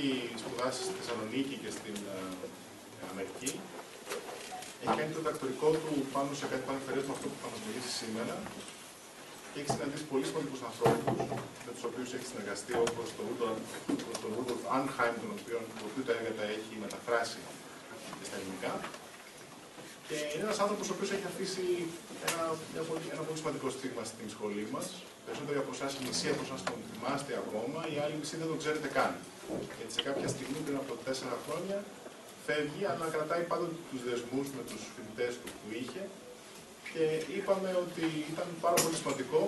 έχει σπουδάσει στη Θεσσαλονίκη και στην Αμερική. Έχει κάνει το διδακτορικό του πάνω σε κάτι πανεφερές με αυτό που θα μας μιλήσει σήμερα και έχει συναντήσει πολύ σημαντικούς ανθρώπους με τους οποίους έχει συνεργαστεί, όπως τον Ρούντολφ Άνχαιμ, το οποίο τα έργα τα έχει μεταφράσει στα ελληνικά. Και είναι ένας άνθρωπος ο οποίος έχει αφήσει ένα πολύ σημαντικό στίγμα στην σχολή μας. Περισσότεροι από εσάς, η μισή από εσάς τον θυμάστε ακόμα, οι άλλοι μισή δεν τον ξέρετε καν. Γιατί σε κάποια στιγμή πριν από 4 χρόνια φεύγει, αλλά κρατάει πάντοτε τους δεσμούς με τους φοιτητές του που είχε. Και είπαμε ότι ήταν πάρα πολύ σημαντικό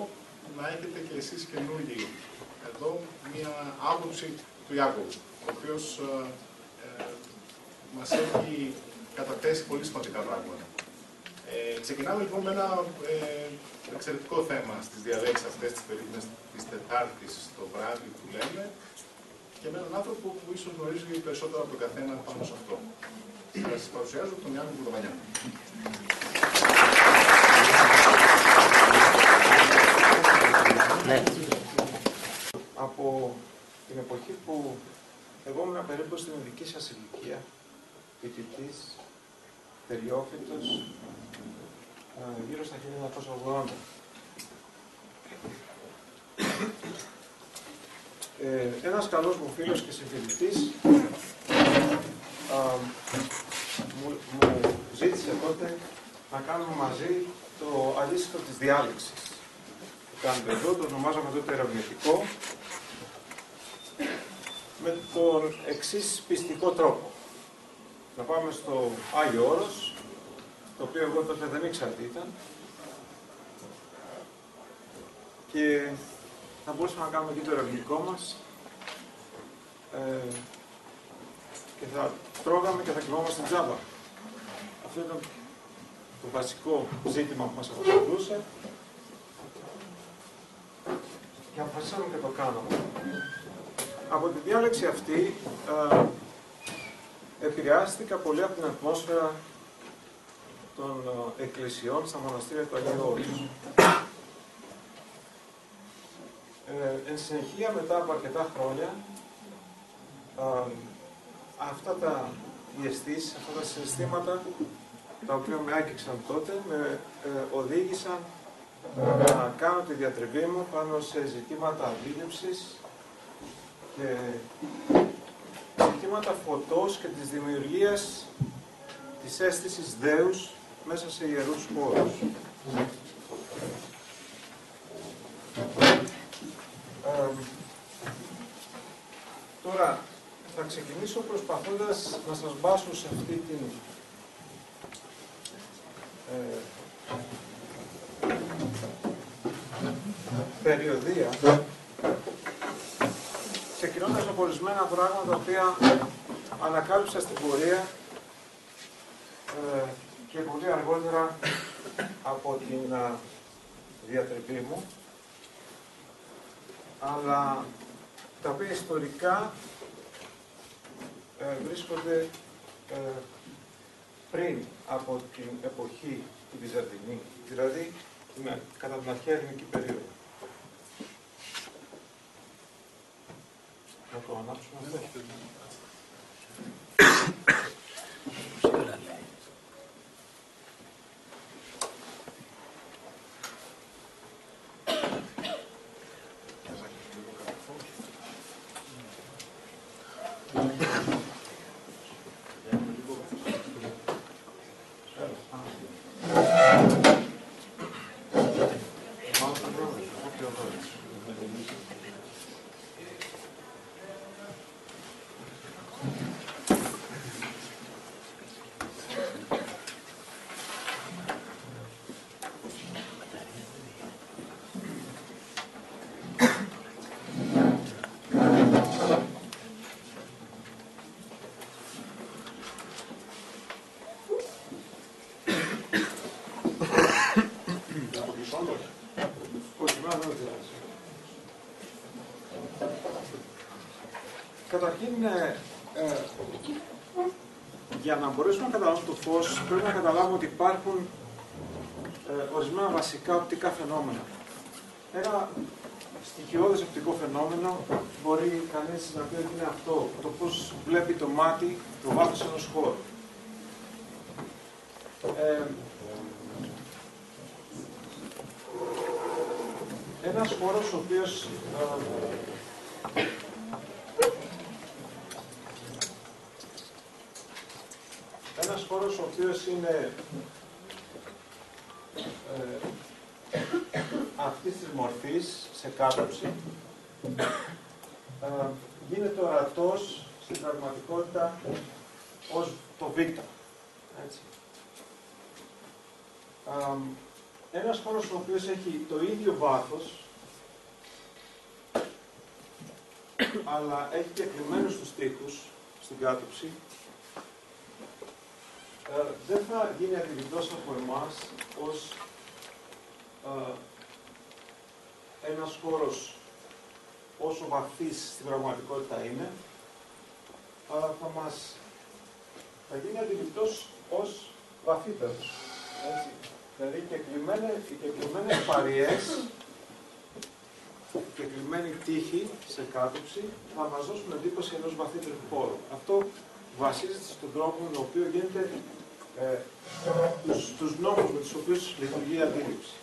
να έχετε και εσείς καινούργιοι εδώ μία άποψη του Ιάκωβου, ο οποίος μας έχει καταθέσει πολύ σημαντικά πράγματα. Ξεκινάμε λοιπόν με ένα εξαιρετικό θέμα στις διαλέξεις αυτές τις περίπτωσες της Τετάρτης το βράδυ που λέμε και με έναν άνθρωπο που ίσως γνωρίζει περισσότερο από τον καθένα πάνω σε αυτό. Θα σας παρουσιάζω τον Ιάκωβο Βουδοβανιά. Ναι. Από την εποχή που εγώ ήμουν περίπου στην δική σας ηλικία, φοιτητής, τελειόφοιτος, γύρω στα 1980. Ένας καλός μου φίλος και συμφοιτητής μου ζήτησε τότε να κάνουμε μαζί το αντίστοιχο της διάλεξης. Το κάνουμε εδώ, το ονομάζαμε τότε ερευνητικό, με τον εξής πιστικό τρόπο. Να πάμε στο Άγιο Όρος, το οποίο εγώ τότε δεν ήξερα τι ήταν, και θα μπορούσαμε να κάνουμε εκεί το ερευνητικό μας και θα τρώγαμε και θα κοιμόμαστε τζάμπα. Αυτό ήταν το βασικό ζήτημα που μας απασχολούσε και αποφασίσαμε και το κάναμε. Από τη διάλεξη αυτή επηρεάστηκα πολύ από την ατμόσφαιρα των εκκλησιών στα μοναστήρια του Αγίου Όρους. Εν συνεχεία, μετά από αρκετά χρόνια, αυτά οι αισθήσεις, αυτά τα συναισθήματα, τα οποία με άγγιξαν τότε, με οδήγησαν να κάνω τη διατριβή μου πάνω σε ζητήματα αντίληψης και ζητήματα φωτός και της δημιουργίας της αίσθησης δέους μέσα σε ιερούς χώρους. Τώρα θα ξεκινήσω προσπαθώντας να σας μπάσω σε αυτή την περιοδία, ξεκινώντας από ορισμένα πράγματα τα οποία ανακάλυψα στην πορεία και πολύ αργότερα από την διατριβή μου, αλλά τα οποία ιστορικά βρίσκονται πριν από την εποχή του Βυζαντινή, δηλαδή κατά την αρχαία ελληνική περίοδο. Να το ανάψουμε αυτό. Καταρχήν, για να μπορέσουμε να καταλάβουμε το φως, πρέπει να καταλάβουμε ότι υπάρχουν ορισμένα βασικά οπτικά φαινόμενα. Ένα στοιχειώδες οπτικό φαινόμενο μπορεί κανείς να πει ότι είναι αυτό, το πώς βλέπει το μάτι το βάθος ενός χώρου. Ένας χώρος ο οποίος είναι αυτής της μορφής σε κάτωψη γίνεται ορατός στην πραγματικότητα ως το Β. Έτσι. Ένας χώρος ο οποίος έχει το ίδιο βάθος αλλά έχει και κλειμμένους τους τοίχους στην κάτωψη δεν θα γίνει αντιληπτός από εμάς ως ένας χώρος όσο βαθύς στην πραγματικότητα είναι, αλλά θα γίνει αντιληπτός ως βαθύτερος. Έτσι. Δηλαδή οι κεκλειμένες παριές, οι κεκλειμένοι τείχοι σε κάτωψη θα μας δώσουν εντύπωση ενός βαθύτερου χώρου. Αυτό βασίζεται στον τρόπο με τον οποίο γίνεται τους νόμους με τους οποίους λειτουργεί η αντίληψη.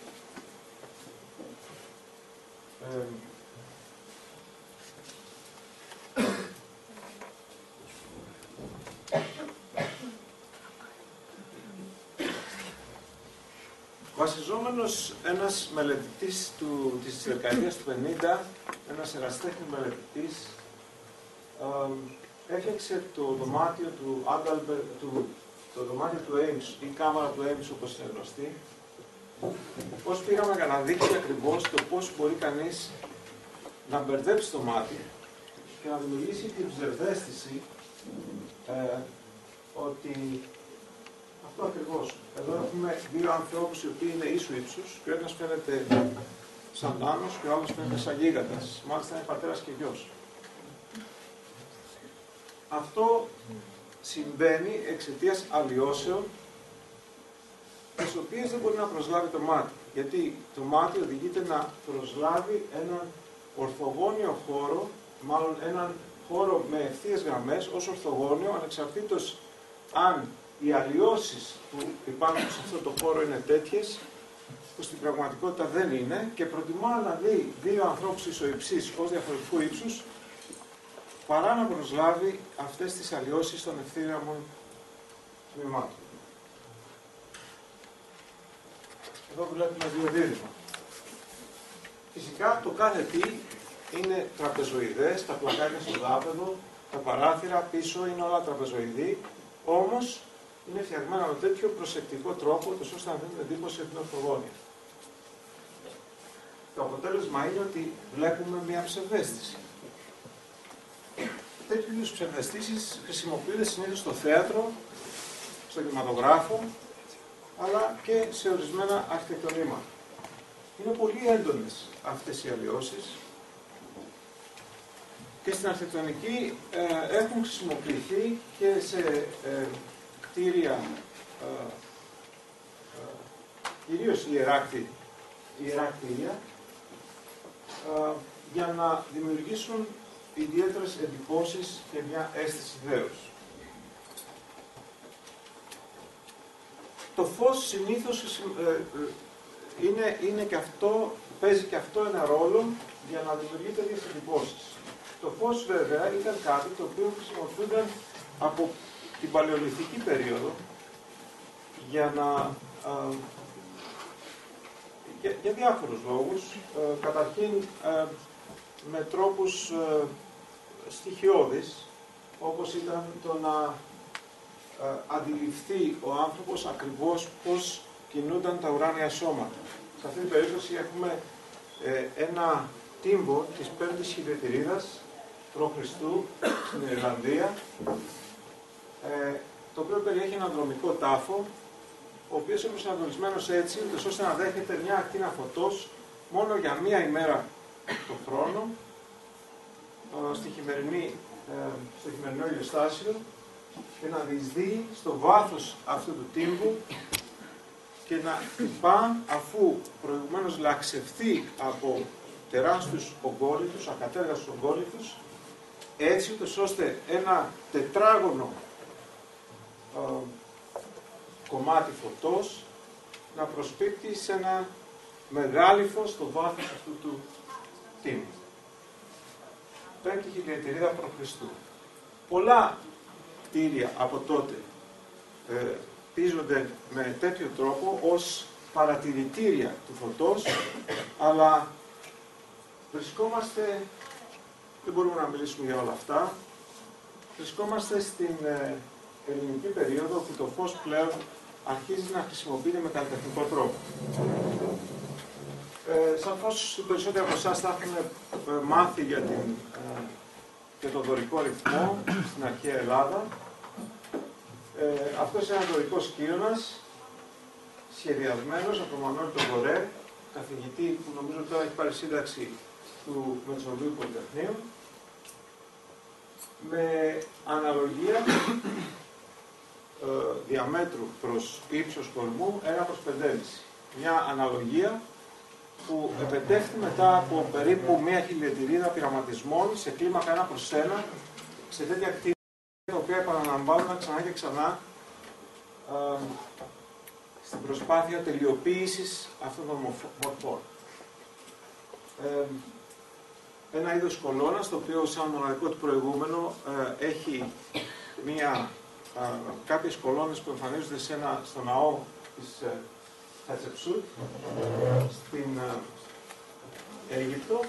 Βασιζόμενος ένας μελετητής της δεκαετίας του 50, ένας ερασιτέχνης μελετητής, έφτιαξε το δωμάτιο του το δωμάτιο του Ames ή κάμαρα του Ames όπως είναι γνωστή, ως πήγαμε για να δείξει ακριβώς το πώς μπορεί κανείς να μπερδέψει το μάτι και να δημιουργήσει την ψευδαίσθηση ότι αυτό ακριβώς. Εδώ έχουμε δύο ανθρώπους οι οποίοι είναι ίσου ύψους και ο ένας φαίνεται σαν νάνος και ο άλλος φαίνεται σαν γίγαντας. Μάλιστα είναι πατέρας και γιος. Αυτό συμβαίνει εξαιτίας αλλοιώσεων τις οποίες δεν μπορεί να προσλάβει το μάτι. Γιατί το μάτι οδηγείται να προσλάβει έναν ορθογώνιο χώρο, μάλλον έναν χώρο με ευθείες γραμμές ως ορθογώνιο, ανεξαρτήτως αν οι αλλοιώσεις που υπάρχουν σε αυτό το χώρο είναι τέτοιες, που στην πραγματικότητα δεν είναι, και προτιμά να δει δύο ανθρώπους ισοϊψείς ως διαφορετικού ύψους, παρά να προσλάβει αυτές τις αλλοιώσεις των ευθύγραμμων τμήματων. Εδώ βλέπουμε δύο δίδυμα. Φυσικά το κάθε τι είναι τραπεζοειδές, τα πλακάκια στο δάπεδο, τα παράθυρα πίσω είναι όλα τραπεζοειδή, όμως είναι φτιαγμένα με τέτοιο προσεκτικό τρόπο, ώστε να δίνουν εντύπωση ότι είναι ορθογώνια. Το αποτέλεσμα είναι ότι βλέπουμε μια ψευδαίσθηση. Τέτοιου είδους ψευδαισθήσεις χρησιμοποιούνται συνήθως στο θέατρο, στο κινηματογράφο, αλλά και σε ορισμένα αρχιτεκτονήματα. Είναι πολύ έντονες αυτές οι αλλοιώσεις και στην αρχιτεκτονική έχουν χρησιμοποιηθεί και σε κτίρια, κυρίως ιερά κτίρια, για να δημιουργήσουν ιδιαίτερες εντυπώσεις και μια αίσθηση δέους. Το φως συνήθως είναι και αυτό, παίζει και αυτό ένα ρόλο για να δημιουργεί τέτοιες εντυπώσεις. Το φως βέβαια ήταν κάτι το οποίο χρησιμοποιούνταν από την παλαιολιθική περίοδο για διάφορους λόγους. Καταρχήν με τρόπους στοιχειώδεις, όπως ήταν το να αντιληφθεί ο άνθρωπος ακριβώς πώς κινούνταν τα ουράνια σώματα. Σε αυτή την περίπτωση έχουμε ένα τύμπο της 5ης χιλιετηρίδας π.Χ. στην Ιρλανδία, το οποίο περιέχει έναν δρομικό τάφο, ο οποίος είναι προσανατολισμένος έτσι, ώστε να δέχεται μια ακτίνα φωτός μόνο για μία ημέρα το χρόνο, στο χειμερινό ηλιοστάσιο, και να διεισδύει στο βάθος αυτού του τύμπου και να χτυπά, αφού προηγουμένως λαξευτεί από τεράστιους ογκόλυθους, ακατέργαστους ογκόλυθους, έτσι ώστε ένα τετράγωνο κομμάτι φωτός να προσπίπτει σε ένα μεγάλυφο στο βάθος αυτού του τίμου. 5η χιλιετηρίδα π.Χ. Πολλά κτίρια από τότε χτίζονται με τέτοιο τρόπο ως παρατηρητήρια του φωτός, αλλά βρισκόμαστε, δεν μπορούμε να μιλήσουμε για όλα αυτά, βρισκόμαστε στην ελληνική περίοδο όπου το φως πλέον αρχίζει να χρησιμοποιείται με καλλιτεχνικό τρόπο. Σαφώς οι περισσότεροι από εσάς θα έχουν μάθει για τον δωρικό ρυθμό στην αρχαία Ελλάδα. Αυτός είναι ένας δωρικός κύωνας, σχεδιασμένος από τον Μανώλη τον Κορέ, καθηγητή που νομίζω τώρα έχει πάρει σύνταξη του Μεσοβίου Πολυτεχνείου, με αναλογία διαμέτρου προς ύψος κορμού 1/5,5. Μια αναλογία που επετεύχθη μετά από περίπου μία χιλιετηρίδα πειραματισμών σε κλίμακα 1/1, σε τέτοια κτίρια τα οποία επαναλαμβάνουν ξανά και ξανά στην προσπάθεια τελειοποίησης αυτών των μορφών. Ένα είδος κολόνας, το οποίο σαν μοναδικό του προηγούμενο έχει κάποιες κολόνες που εμφανίζονται στο ναό της Χατσεψούτ στην Αίγυπτο,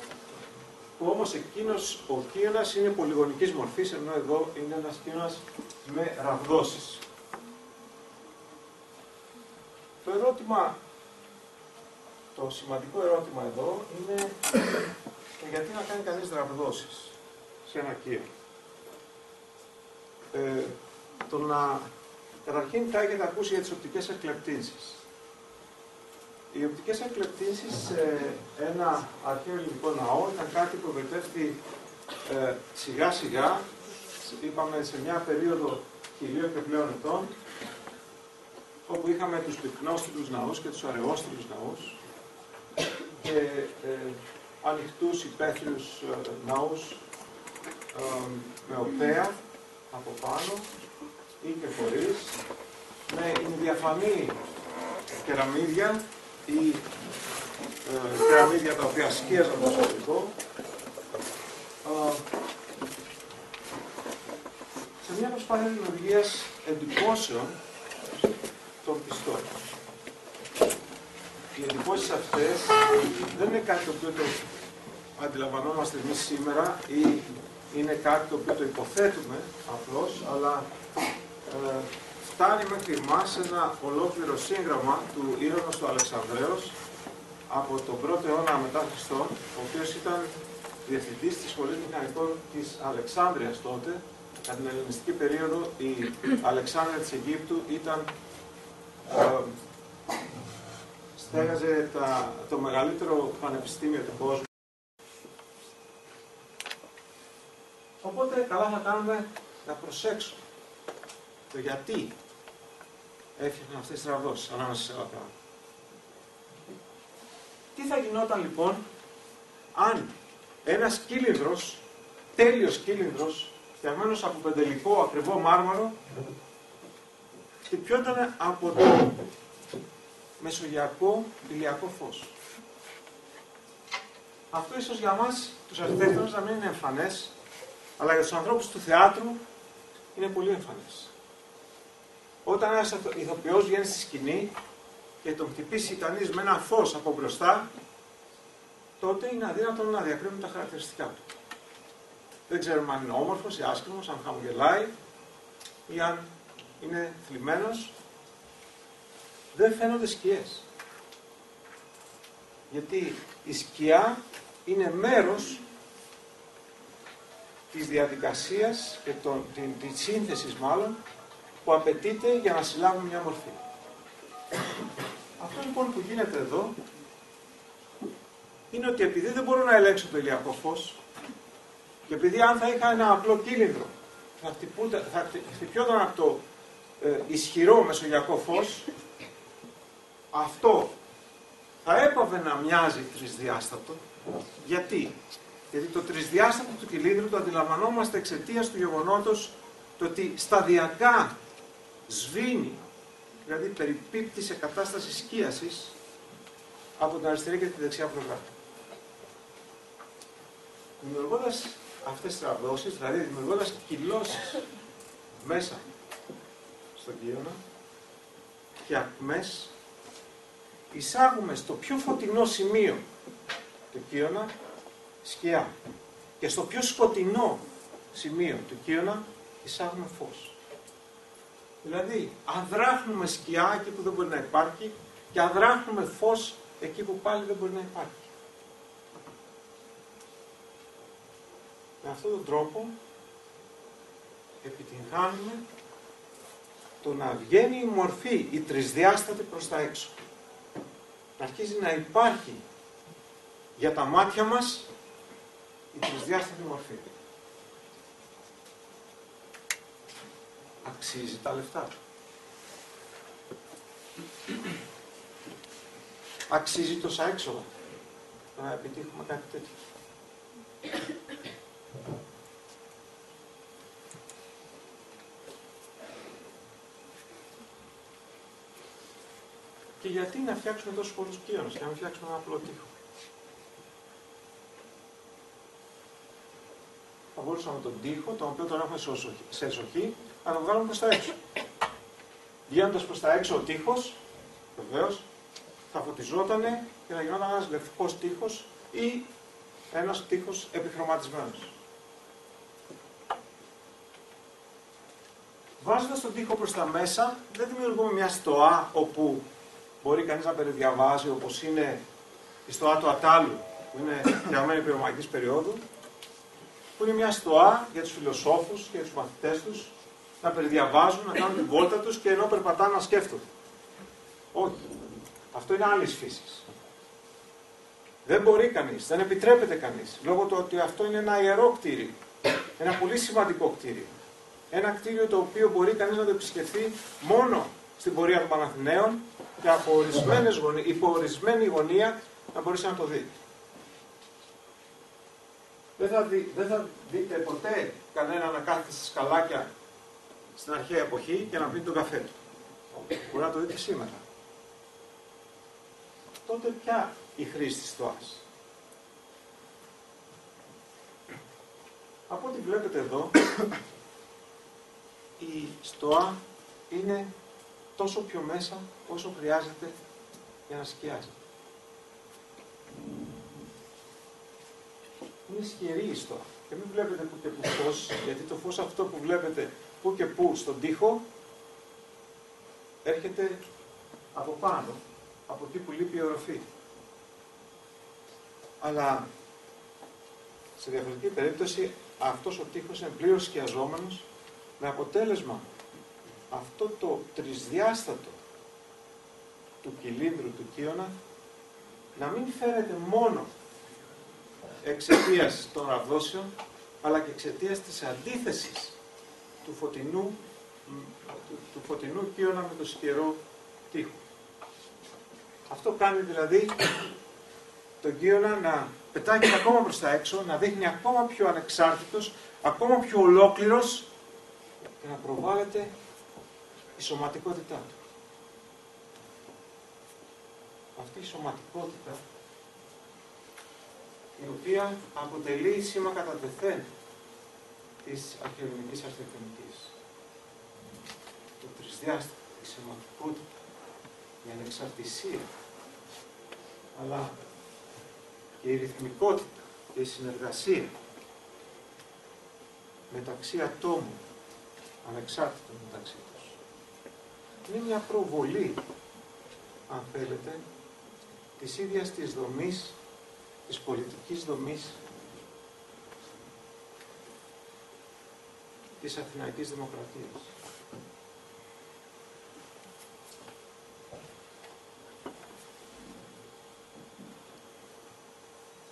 που όμως ο κύωνας είναι πολυγωνικής μορφής, ενώ εδώ είναι ένας κύωνας με ραβδόσεις. Το σημαντικό ερώτημα εδώ είναι γιατί να κάνει κανείς ραβδόσεις σε ένα κύωνο. Καταρχήν θα έχετε ακούσει για τις οπτικές εκλεπτύνσεις. Οι οπτικές εκλεπτύνσεις σε ένα αρχαίο ελληνικό ναό ήταν κάτι που ευετεύχθη σιγά σιγά, είπαμε σε μια περίοδο 1000 και πλέον ετών, όπου είχαμε τους πυκνόστιλους ναούς και τους αραιόστιλους ναούς και ανοιχτούς υπαίθριους ναούς με οπέα από πάνω ή και χωρίς, με διαφανή κεραμίδια ή κεραμίδια τα οποία σκίαζαν το εσωτερικό, σε μια προσπάθεια δημιουργίας εντυπώσεων των πιστών. Οι εντυπώσεις αυτές δεν είναι κάτι το οποίο το αντιλαμβανόμαστε εμείς σήμερα ή είναι κάτι το οποίο το υποθέτουμε απλώς, αλλά φτάνει μέχρι εμάς ένα ολόκληρο σύγγραμμα του Ήρωνος του Αλεξανδρέως από τον 1ο αιώνα μετά Χριστόν, ο οποίος ήταν διευθυντής της Σχολής Μηχανικών της Αλεξάνδρειας τότε. Κατά την ελληνιστική περίοδο η Αλεξάνδρεια της Αιγύπτου στέγαζε το μεγαλύτερο πανεπιστήμιο του κόσμου. Οπότε καλά θα κάνουμε να προσέξουμε το γιατί έφτιαχναν αυτές τις ραβδόσεις ανάμεσα σε άλλα πράγματα. Τι θα γινόταν λοιπόν αν ένας κύλινδρος, τέλειος κύλινδρος, φτιαγμένος από πεντελικό ακριβό μάρμαρο, χτυπιόταν από το μεσογειακό ηλιακό φως. Αυτό ίσως για μας, τους αρχιτέκτονες, να μην είναι εμφανές, αλλά για τους ανθρώπους του θεάτρου είναι πολύ εμφανές. Όταν ένας ηθοποιός βγαίνει στη σκηνή και τον χτυπήσει κανείς με ένα φως από μπροστά, τότε είναι αδύνατο να διακρίνουν τα χαρακτηριστικά του. Δεν ξέρουμε αν είναι όμορφος ή άσχημος, αν χαμογελάει ή αν είναι θλιμμένος. Δεν φαίνονται σκιές. Γιατί η σκιά είναι μέρος της διαδικασίας και της σύνθεσης μάλλον που απαιτείται για να συλλάβουμε μια μορφή. Αυτό λοιπόν που γίνεται εδώ είναι ότι επειδή δεν μπορώ να ελέγξω το ηλιακό φως και επειδή αν θα είχα ένα απλό κύλινδρο θα χτυπιόταν από το ισχυρό μεσογειακό φως, αυτό θα έπαβε να μοιάζει τρισδιάστατο. Γιατί? Γιατί το τρισδιάστατο του κυλίνδρου το αντιλαμβανόμαστε εξαιτίας του γεγονότος το ότι σταδιακά σβήνει, δηλαδή περιπίπτει σε κατάσταση σκίασης από την αριστερή και τη δεξιά πλευρά. Δημιουργώντας αυτές τις ραβδόσεις, δηλαδή δημιουργώντας κυλώσεις μέσα στον κύωνα και ακμές, εισάγουμε στο πιο φωτεινό σημείο του κύωνα σκιά και στο πιο σκοτεινό σημείο του κύωνα εισάγουμε φως. Δηλαδή αδράχνουμε σκιά εκεί που δεν μπορεί να υπάρχει και αδράχνουμε φως εκεί που πάλι δεν μπορεί να υπάρχει. Με αυτόν τον τρόπο επιτυγχάνουμε το να βγαίνει η μορφή, η τρισδιάστατη προς τα έξω. Να αρχίζει να υπάρχει για τα μάτια μας η τρισδιάστατη μορφή. Αξίζει τα λεφτά του. Αξίζει τόσα έξοδα να επιτύχουμε κάτι τέτοιο. Και γιατί να φτιάξουμε τόσους πολλούς κύονους και να μην φτιάξουμε ένα απλό τοίχο. Θα μπορούσαμε τον τοίχο, τον οποίο τον έχουμε σε εσοχή, να τον βγάλουμε προς τα έξω. Βγαίνοντας προς τα έξω ο τοίχος, βεβαίως, θα φωτιζότανε και να γινόταν ένας λευκός τοίχος ή ένας τοίχος επιχρωματισμένος. Βάζοντας τον τοίχο προς τα μέσα, δεν δημιουργούμε μια στοά όπου μπορεί κανείς να περιδιαβάζει, όπως είναι η στοά του Ατάλου, που είναι φτιαγμένη επί ρωμαϊκής περίοδου, που είναι μια στοά για τους φιλοσόφους και για τους μαθητές τους να περιδιαβάζουν, να κάνουν την βόλτα τους και ενώ περπατάνε να σκέφτονται. Όχι. Αυτό είναι άλλης φύσης. Δεν μπορεί κανείς, δεν επιτρέπεται κανείς, λόγω του ότι αυτό είναι ένα ιερό κτίριο, ένα πολύ σημαντικό κτίριο. Ένα κτίριο το οποίο μπορεί κανείς να το επισκεφθεί μόνο στην πορεία των Παναθηναίων και από υπό ορισμένη γωνία να μπορέσει να το δει. Δεν θα δείτε ποτέ κανένα να κάθεται στα σκαλάκια στην αρχαία εποχή και να πίνει τον καφέ του. Μπορεί να το δείτε σήμερα. Τότε ποια η χρήση της στοάς? Από ό,τι βλέπετε εδώ, η στοά είναι τόσο πιο μέσα όσο χρειάζεται για να σκιάζει. Είναι ισχυρή η στοά. Και μην βλέπετε που και που φως, γιατί το φως αυτό που βλέπετε που και που στον τοίχο έρχεται από πάνω, από εκεί που λείπει η οροφή. Αλλά σε διαφορετική περίπτωση αυτός ο τοίχος είναι πλήρως σκιαζόμενος, με αποτέλεσμα αυτό το τρισδιάστατο του κυλίνδρου του κύωνα να μην φαίνεται μόνο εξαιτίας των ραβδόσεων, αλλά και εξαιτίας της αντίθεσης του φωτεινού κύωνα με το σκιερό τοίχο. Αυτό κάνει δηλαδή τον κύωνα να πετάγει ακόμα προς τα έξω, να δείχνει ακόμα πιο ανεξάρτητος, ακόμα πιο ολόκληρος και να προβάλλεται η σωματικότητά του. Αυτή η σωματικότητα, η οποία αποτελεί σήμα κατά τεθέν της αρχαιοελληνικής αρχιτεκτονικής. Το τρισδιάστατο, η σωματικότητα, η ανεξαρτησία, αλλά και η ρυθμικότητα και η συνεργασία μεταξύ ατόμων, ανεξάρτητων μεταξύ τους. Είναι μια προβολή, αν θέλετε, της ίδιας της δομής, της πολιτικής δομής της Αθηναϊκής Δημοκρατίας.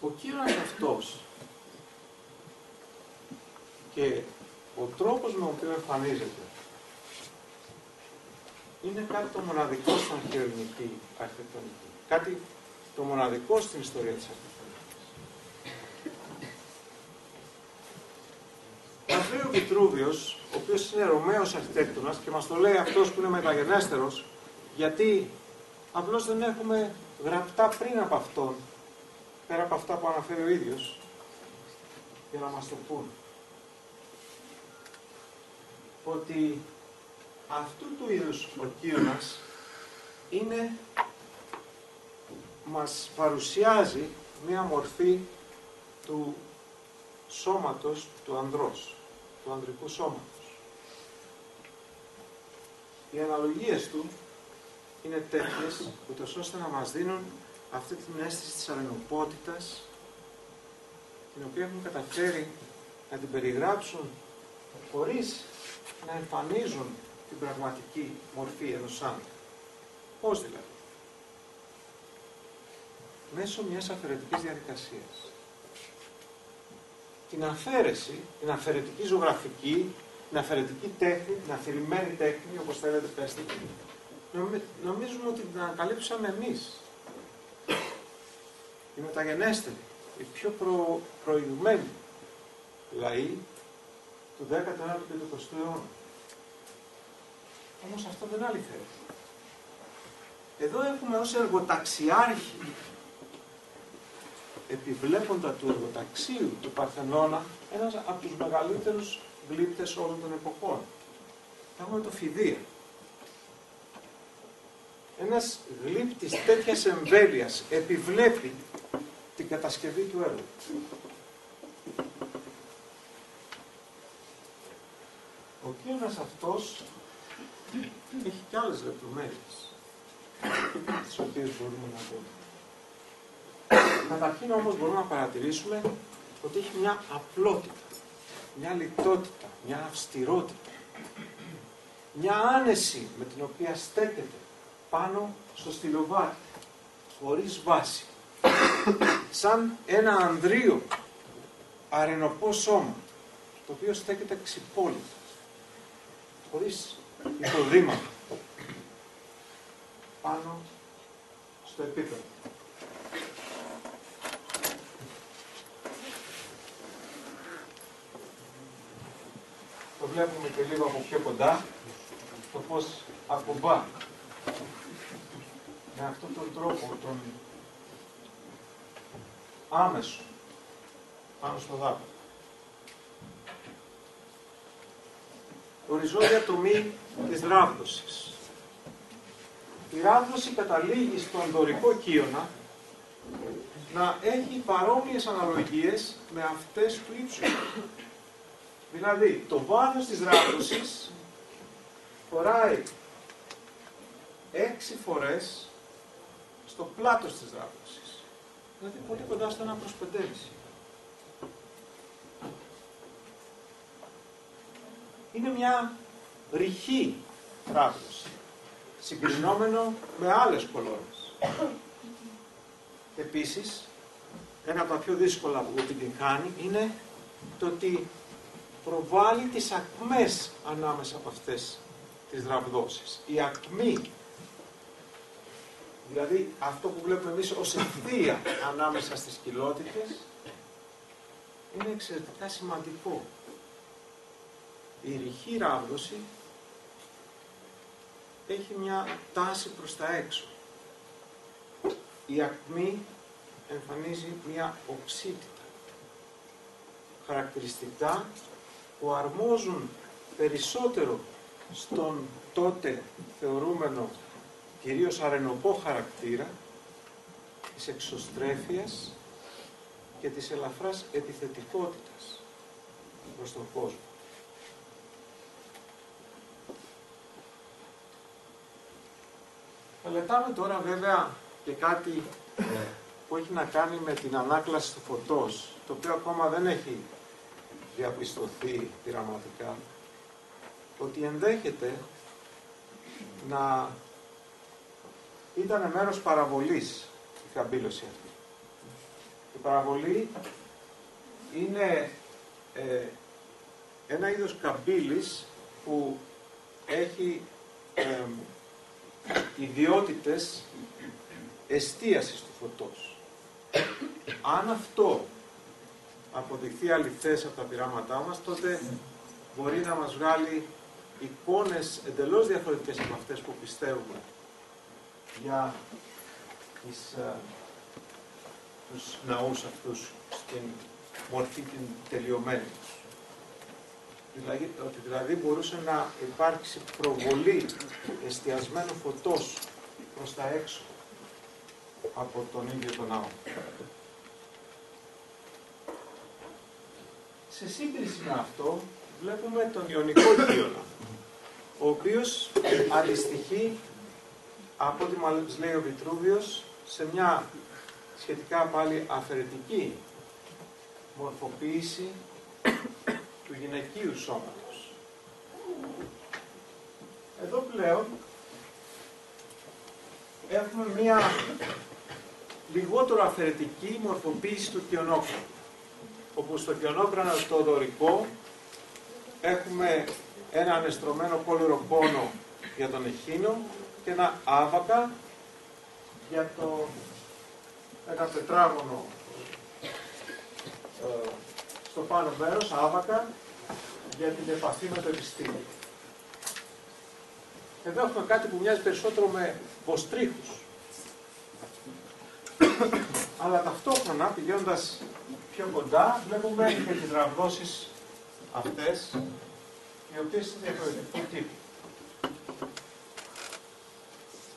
Ο κύωνας αυτός και ο τρόπος με τον οποίο εμφανίζεται είναι κάτι το μοναδικό στην αρχαιοελληνική αρχιτεκτονική. Κάτι το μοναδικό στην ιστορία της αρχιτεκτονικής. Μας λέει ο Βιτρούβιος, ο οποίος είναι Ρωμαίος αρχιτέκτονας και μας το λέει αυτός που είναι μεταγενέστερος, γιατί απλώς δεν έχουμε γραπτά πριν από αυτόν, πέρα από αυτά που αναφέρει ο ίδιος, για να μας το πούν. Ότι αυτού του είδους ο Κύωνας μας παρουσιάζει μία μορφή του σώματος του ανδρός, του ανδρικού σώματος. Οι αναλογίες του είναι τέτοιες, ούτως ώστε να μας δίνουν αυτή την αίσθηση της αρενοπότητας, την οποία έχουν καταφέρει να την περιγράψουν χωρίς να εμφανίζουν την πραγματική μορφή ενός άντρα. Πώς δηλαδή? Μέσω μιας αφαιρετικής διαδικασίας. Την αφαίρεση, την αφαιρετική ζωγραφική, την αφαιρετική τέχνη, την αφηρημένη τέχνη, όπως θέλετε πέστε, νομίζουμε ότι την ανακαλύψαμε εμείς. Οι μεταγενέστεροι, οι πιο προηγμένοι λαοί του 19ου και του 20ου αιώνα. Όμως αυτό δεν αληθεύει. Εδώ έχουμε ως εργοταξιάρχη, επιβλέποντα του εργοταξίου του Παρθενώνα, ένας από τους μεγαλύτερους γλύπτες όλων των εποχών. Έχουμε το Φιδία. Ένας γλύπτης τέτοιας εμβέλειας επιβλέπει την κατασκευή του έργου. Ο Κύωνας αυτός έχει και άλλες λεπτομέρειες, τις οποίες μπορούμε να πούμε. Καταρχήν όμως μπορούμε να παρατηρήσουμε ότι έχει μια απλότητα, μια λιτότητα, μια αυστηρότητα, μια άνεση με την οποία στέκεται πάνω στο στυλοβάτι, χωρίς βάση, σαν ένα ανδρείο αρενοπό σώμα, το οποίο στέκεται ξυπόλυτα, χωρίς υποδήματα, πάνω στο επίπεδο. Το βλέπουμε και λίγο από πιο κοντά, το πώς ακουμπά με αυτόν τον τρόπο, τον άμεσο, πάνω στο δάπεδο. Οριζόντια τομή της ράβδωσης. Η ράβδωση καταλήγει στον δωρικό κύωνα να έχει παρόμοιες αναλογίες με αυτές του ύψους. Δηλαδή, το βάθος της ράβδωσης χωράει 6 φορές στο πλάτος της ράβδωσης. Δηλαδή, πολύ κοντά στο 1/5. Είναι μια ρηχή ράβδωση, συγκρινόμενο με άλλες κολόνες. Επίσης, ένα από τα πιο δύσκολα που την κάνει είναι το ότι προβάλλει τις ακμές ανάμεσα από αυτές τις ραβδόσεις. Η ακμή, δηλαδή αυτό που βλέπουμε εμείς ως ευθεία ανάμεσα στις κοιλότητες, είναι εξαιρετικά σημαντικό. Η ρηχή ράβδωση έχει μια τάση προς τα έξω. Η ακμή εμφανίζει μια οξύτητα. Χαρακτηριστικά που αρμόζουν περισσότερο στον τότε θεωρούμενο κυρίως αρενοπό χαρακτήρα της εξωστρέφειας και της ελαφράς επιθετικότητας προς τον κόσμο. Μελετάμε τώρα βέβαια και κάτι που έχει να κάνει με την ανάκλαση του φωτός, το οποίο ακόμα δεν έχει διαπιστωθεί πειραματικά, ότι ενδέχεται να ήταν μέρος παραβολής η καμπύλωση αυτή. Η παραβολή είναι ένα είδος καμπύλης που έχει ιδιότητες εστίασης του φωτός. Αν αυτό αποδειχθεί αληθές από τα πειράματά μας, τότε μπορεί να μας βγάλει εικόνες εντελώς διαφορετικές από αυτές που πιστεύουμε για τους ναούς αυτούς στην μορφή την τελειωμένη τους. Ότι δηλαδή μπορούσε να υπάρξει προβολή εστιασμένου φωτός προς τα έξω από τον ίδιο τον ναό. Σε σύγκριση με αυτό βλέπουμε τον Ιωνικό Κύωνα, ο οποίος αντιστοιχεί, από ό,τι μας λέει ο Βιτρούβιος, σε μια σχετικά πάλι αφαιρετική μορφοποίηση του γυναικείου σώματος. Εδώ πλέον έχουμε μια λιγότερο αφαιρετική μορφοποίηση του Κιονόκρανου, όπου στο Κιονόκρανο το δωρικό έχουμε ένα ανεστρωμένο κόλληρο πόνο για τον εχίνο και ένα άβακα για ένα τετράγωνο στο πάνω μέρος, άβακα, για την επαφή με το επιστήμιο. Εδώ έχουμε κάτι που μοιάζει περισσότερο με βοστρίχους. Αλλά ταυτόχρονα, πηγαίνοντας πιο κοντά, βλέπουμε και τις ραβδόσεις αυτές, οι οποίες είναι διαφορετικού τύπου.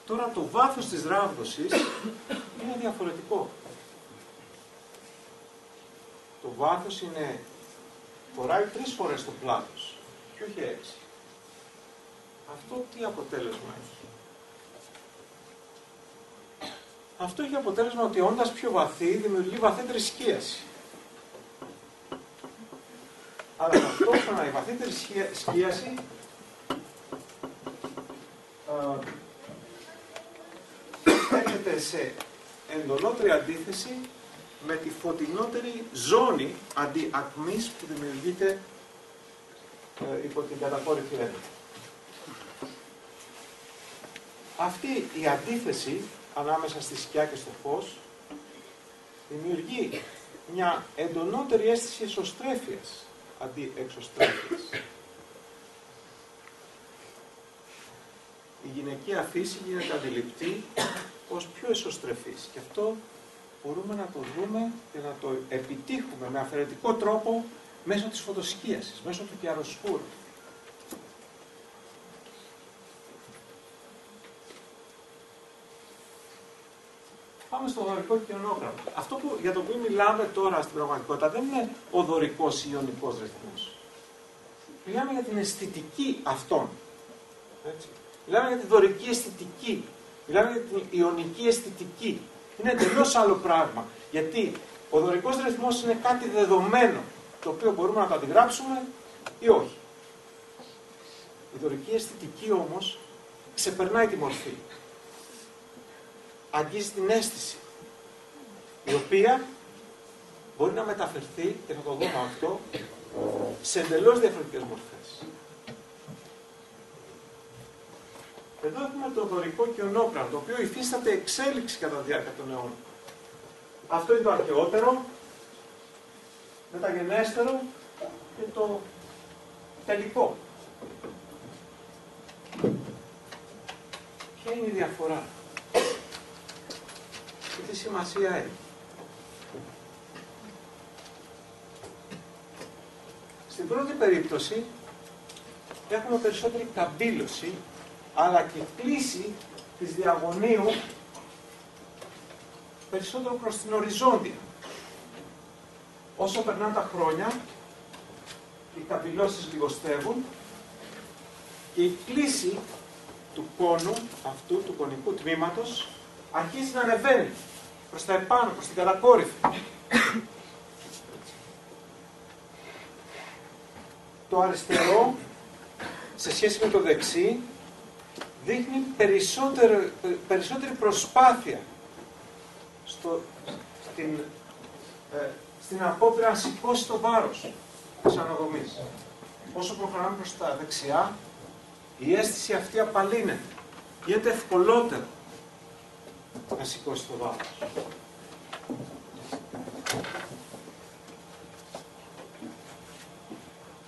Τώρα το βάθος της ράβδοσης είναι διαφορετικό. Το βάθος φοράει 3 φορές το πλάτος και όχι 6. Αυτό τι αποτέλεσμα έχει? Αυτό έχει αποτέλεσμα ότι όντας πιο βαθύ δημιουργεί βαθύτερη σκίαση. Αλλά ταυτόχρονα η βαθύτερη σκίαση έρχεται σε εντονότερη αντίθεση με τη φωτεινότερη ζώνη αντιακμής που δημιουργείται υπό την κατακόρυφη έννοια. Αυτή η αντίθεση ανάμεσα στη σκιά και στο φως δημιουργεί μια εντονότερη αίσθηση εσωστρέφειας αντί εξωστρέφειας. Η γυναικεία φύση γίνεται αντιληπτή ως πιο εσωστρεφής και αυτό μπορούμε να το δούμε και να το επιτύχουμε με αφαιρετικό τρόπο μέσω της φωτοσκίασης, μέσω του κιαροσχούρου. Πάμε στο δωρικό Κιονόκρανο. Αυτό για το οποίο μιλάμε τώρα στην πραγματικότητα δεν είναι ο δωρικός ή ιωνικός ρυθμός. Μιλάμε για την αισθητική αυτών. Έτσι. Μιλάμε για τη δωρική αισθητική. Μιλάμε για την ιωνική αισθητική. Είναι εντελώς άλλο πράγμα. Γιατί ο δωρικός ρυθμός είναι κάτι δεδομένο, το οποίο μπορούμε να το αντιγράψουμε ή όχι. Η δωρική αισθητική όμως ξεπερνάει τη μορφή. Αγγίζει την αίσθηση, η οποία μπορεί να μεταφερθεί, και θα το δούμε αυτό, σε εντελώς διαφορετικές μορφές. Εδώ έχουμε το δωρικό Κιονόκρανο, το οποίο υφίσταται εξέλιξη κατά τη διάρκεια των αιώνων. Αυτό είναι το αρχαιότερο, μεταγενέστερο και το τελικό. Ποια είναι η διαφορά και τι σημασία έχει? Στην πρώτη περίπτωση έχουμε περισσότερη καμπύλωση, αλλά και κλίση της διαγωνίου περισσότερο προς την οριζόντια. Όσο περνάνε τα χρόνια, οι καμπυλώσεις λιγοστεύουν και η κλίση του κόνου αυτού, του κονικού τμήματος, αρχίζει να ανεβαίνει προς τα επάνω, προς την κατακόρυφη. Το αριστερό, σε σχέση με το δεξί, δείχνει περισσότερη προσπάθεια στην απόπειρα να σηκώσει το βάρος της αναδομής. Όσο προχωράμε προς τα δεξιά, η αίσθηση αυτή απαλύνεται, γίνεται ευκολότερο. να σηκώσει το βάρος.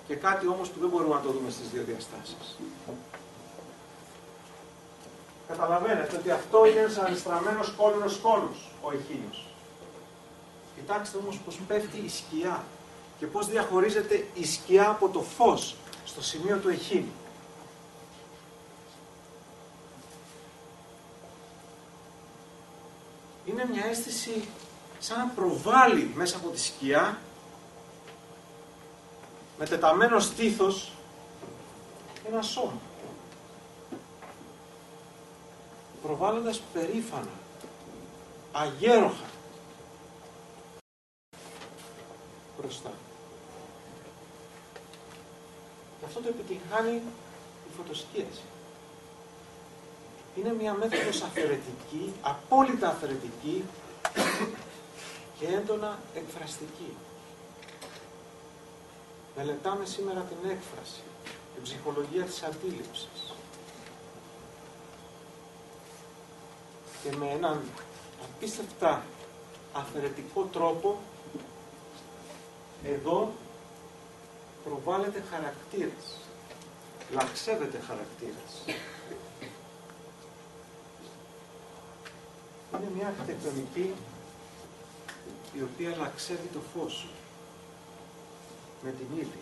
Και κάτι όμως που δεν μπορούμε να το δούμε στις δύο διαστάσεις. Καταλαβαίνετε ότι αυτό είναι ένας ανεστραμμένος κόλληνος κόνος, ο εχίνιος. Κοιτάξτε όμως πώς πέφτει η σκιά και πώς διαχωρίζεται η σκιά από το φως στο σημείο του εχίνου. Είναι μια αίσθηση σαν να προβάλλει μέσα από τη σκιά με τεταμένο στήθος ένα σώμα. Προβάλλοντας περήφανα, αγέροχα μπροστά. Και αυτό το επιτυγχάνει η φωτοσκίαση. Είναι μια μέθοδος αφαιρετική, απόλυτα αφαιρετική και έντονα εκφραστική. Μελετάμε σήμερα την έκφραση, την ψυχολογία της αντίληψης. Και με έναν απίστευτα αφαιρετικό τρόπο εδώ προβάλλεται χαρακτήρας, λαξεύεται χαρακτήρας. Είναι μια αρχιτεκτονική η οποία λαξεύει το φως με την ύλη.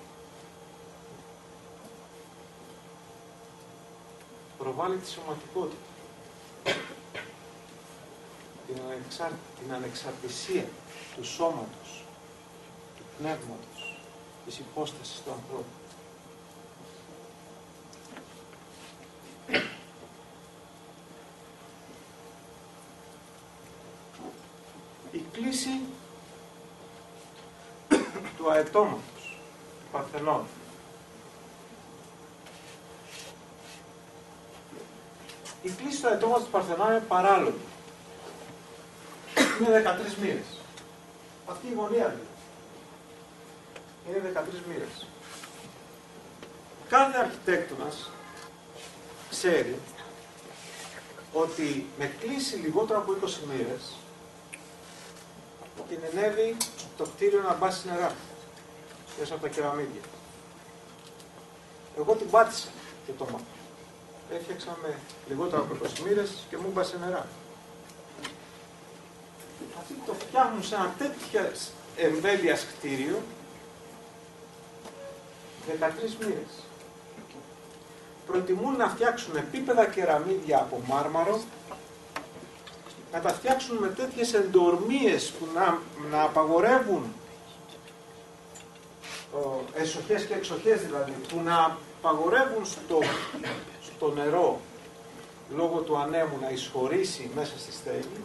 Προβάλλει τη σωματικότητα, την ανεξαρτησία του σώματος, του πνεύματος, της υπόστασης του ανθρώπου. Η κλίση του αετώματος, του Παρθενώνα. Η κλίση του αετώματος του Παρθενώνα είναι παράλογη. Είναι 13 μοίρες. Αυτή η γωνία είναι 13 μοίρες. Κάθε αρχιτέκτονας ξέρει ότι με κλίση λιγότερο από 20 μοίρες κινδυνεύει το κτίριο να μπάσει νερά μέσα από τα κεραμίδια. Εγώ την πάτησα και το μάθα. Έφτιαξα με λιγότερο από 20 μοίρες και μου μπάσε νερά. Αυτοί το φτιάχνουν σε ένα τέτοια εμβέλειας κτίριο 13 μοίρες. Προτιμούν να φτιάξουν επίπεδα κεραμίδια από μάρμαρο, να τα φτιάξουν με τέτοιες εντορμίες που να απαγορεύουν εσοχές και εξοχές δηλαδή, που να απαγορεύουν στο νερό λόγω του ανέμου να εισχωρήσει μέσα στη στέγη,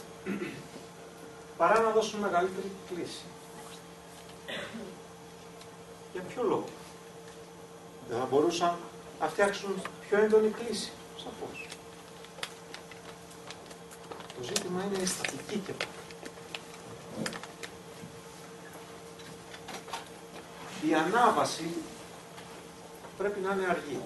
παρά να δώσουν μεγαλύτερη κλίση. Για ποιο λόγο? Δεν θα μπορούσαν να φτιάξουν πιο έντονη κλίση, σαφώς. Το ζήτημα είναι αισθητική και πάλι. Η ανάβαση πρέπει να είναι αργή.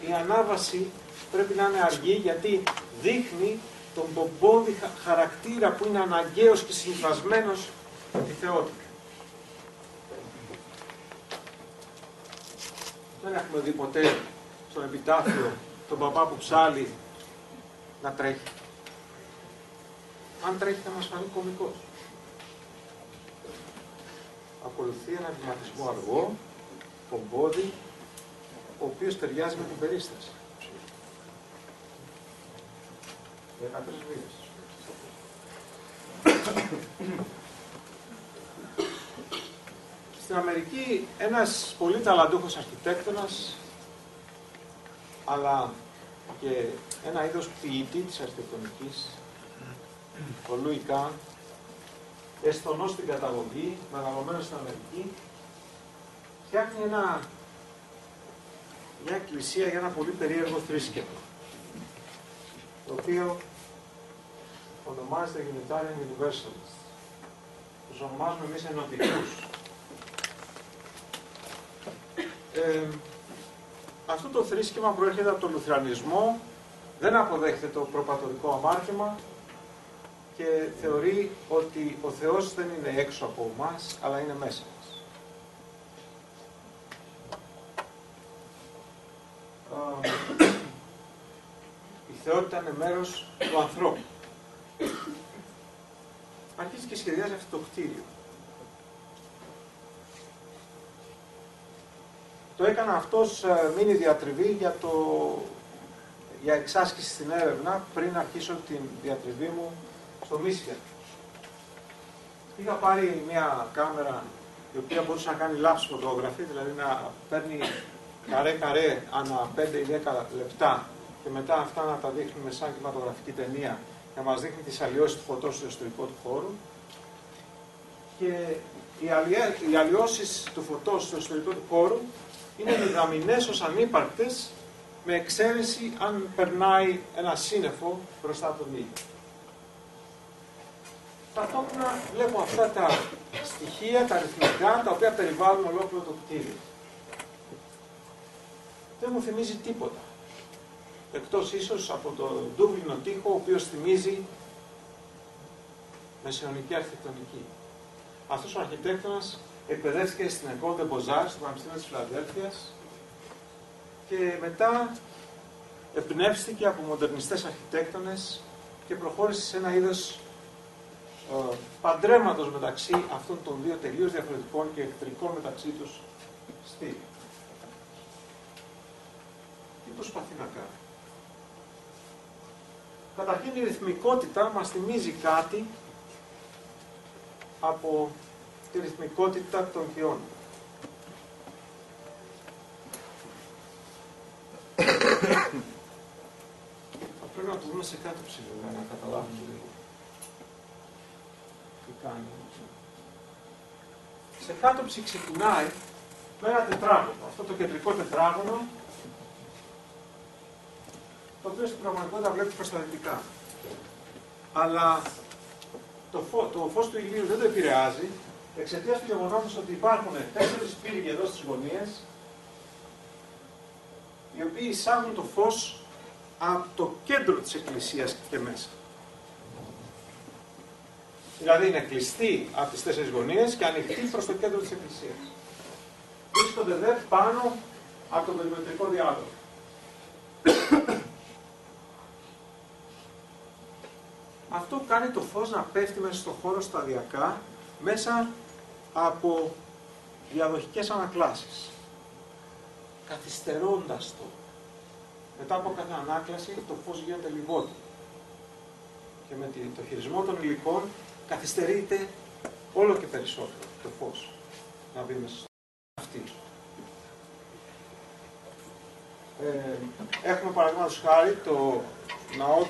Η ανάβαση πρέπει να είναι αργή γιατί δείχνει τον πομπόδι χαρακτήρα που είναι αναγκαίος και συμφρασμένος με τη θεότητα. Δεν έχουμε δει ποτέ στον επιτάφιο τον παπά που ψάλλει να τρέχει. Αν τρέχει θα μας φανεί κωμικός. Ακολουθεί ένα βηματισμό αργό, πομπόδι, ο οποίος ταιριάζει με την περίσταση. 13 μοίρες. Στην Αμερική ένας πολύ ταλαντούχος αρχιτέκτονας, αλλά και ένα είδος ποιητή της αρχιτεκτονικής, ο Λούι Καν, εστονός στην καταγωγή, μεγαλωμένος στην Αμερική, φτιάχνει μια εκκλησία για ένα πολύ περίεργο θρήσκευμα, το οποίο ονομάζεται Unitarian Universalist. Τους ονομάζουμε εμείς ενωτικούς. αυτό το θρήσκευμα προέρχεται από τον Λουθερανισμό, δεν αποδέχεται το προπατορικό αμάρτημα και θεωρεί ότι ο Θεός δεν είναι έξω από εμάς, αλλά είναι μέσα μας. Η θεότητα είναι μέρος του ανθρώπου. Αρχίζει και σχεδιάζει αυτό το κτίριο. Το έκανα αυτός μήνυ διατριβή για εξάσκηση στην έρευνα πριν αρχίσω την διατριβή μου στο Μίσιγκαν. Είχα πάρει μια κάμερα η οποία μπορούσε να κάνει lapse φωτογραφία, δηλαδή να παίρνει καρέ-καρέ ανά 5 ή 10 λεπτά και μετά αυτά να τα δείχνουμε σαν κινηματογραφική ταινία να μας δείχνει τις αλλοιώσεις του φωτός στο εσωτερικό του χώρου. Και οι αλλοιώσεις του φωτός στο εσωτερικό του χώρου είναι μηδαμινές ως ανύπαρκτες, με εξαίρεση αν περνάει ένα σύννεφο μπροστά από τον ήλιο. Ταυτόχρονα βλέπω αυτά τα στοιχεία, τα αριθμητικά, τα οποία περιβάλλουν ολόκληρο το κτίριο. Δεν μου θυμίζει τίποτα. Εκτός ίσως από το ντούβλινο τοίχο, ο οποίος θυμίζει μεσαιωνική αρχιτεκτονική. Αυτός ο αρχιτέκτονας εκπαιδεύτηκε στην École des Beaux-Arts, στο Πανεπιστήμιο της Φιλαδέλφειας, και μετά εμπνεύστηκε από μοντερνιστές αρχιτέκτονες και προχώρησε σε ένα είδος παντρέματος μεταξύ αυτών των δύο τελείως διαφορετικών και εχθρικών μεταξύ τους στυλ. Τι προσπαθεί να κάνει? Καταρχήν η ρυθμικότητα μας θυμίζει κάτι από τη ρυθμικότητα των χιών. Θα πρέπει να το δούμε σε κάτωψη, βέβαια, να καταλάβουμε λίγο τι κάνει. Σε κάτωψη ξεκινάει με ένα τετράγωνο. Αυτό το κεντρικό τετράγωνο, το οποίο στην πραγματικότητα βλέπει προς τα δυτικά. Αλλά το φως του ηλίου δεν το επηρεάζει, εξαιτίας του γεγονότος ότι υπάρχουν 4 πύργοι εδώ στις γωνίες, οι οποίοι εισάγουν το φως από το κέντρο της εκκλησίας και μέσα. Δηλαδή είναι κλειστή από τις 4 γωνίες και ανοιχτή προς το κέντρο της εκκλησίας. Βρίσκονται δε πάνω από τον περιμετρικό διάδρομο. Αυτό κάνει το φως να πέφτει μέσα στον χώρο σταδιακά, μέσα από διαδοχικές ανακλάσεις, καθυστερώντας το. Μετά από κάθε ανάκλαση το φως γίνεται λιγότερο. Και με το χειρισμό των υλικών καθυστερείται όλο και περισσότερο το φως να μπει μέσα στο αυτή. Έχουμε παραδείγματος χάρη το ναό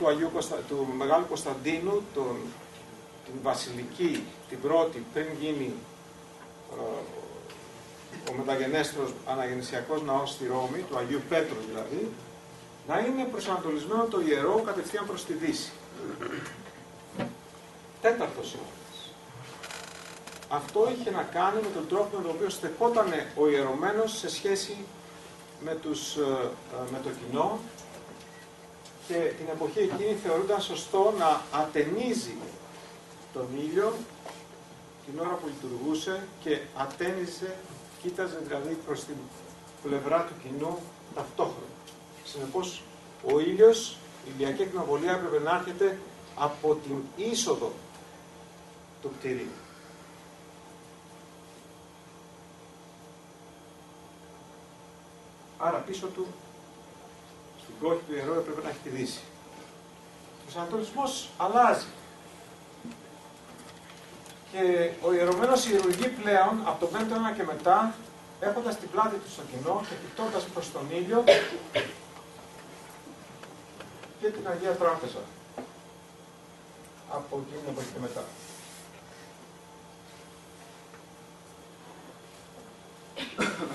του Μεγάλου Κωνσταντίνου, την Βασιλική, την πρώτη, πριν γίνει ο μεταγενέστερος αναγεννησιακός ναός στη Ρώμη, του Αγίου Πέτρου δηλαδή, να είναι προσανατολισμένο το ιερό κατευθείαν προς τη Δύση. 4ος αιώνας. Αυτό είχε να κάνει με τον τρόπο με τον οποίο στεκόταν ο ιερωμένος σε σχέση με το κοινό, και την εποχή εκείνη θεωρούνταν σωστό να ατενίζει τον ήλιο την ώρα που λειτουργούσε και ατένιζε, κοίταζε δηλαδή προς την πλευρά του κοινού ταυτόχρονα. Συνεπώς ο ήλιος, η ηλιακή ακτινοβολία έπρεπε να έρχεται από την είσοδο του κτηρίου. Άρα πίσω του, στην κόχη του ιερού, έπρεπε να έχει τη δύση. Ο προσανατολισμός αλλάζει. Και ο ιερωμένος ιερουργεί πλέον, από τον 5ο αιώνα και μετά, έχοντας την πλάτη του στο κοινό και κοιτώντας προς τον ήλιο και την Αγία Τράπεζα. Από εκείνη την εποχή και μετά.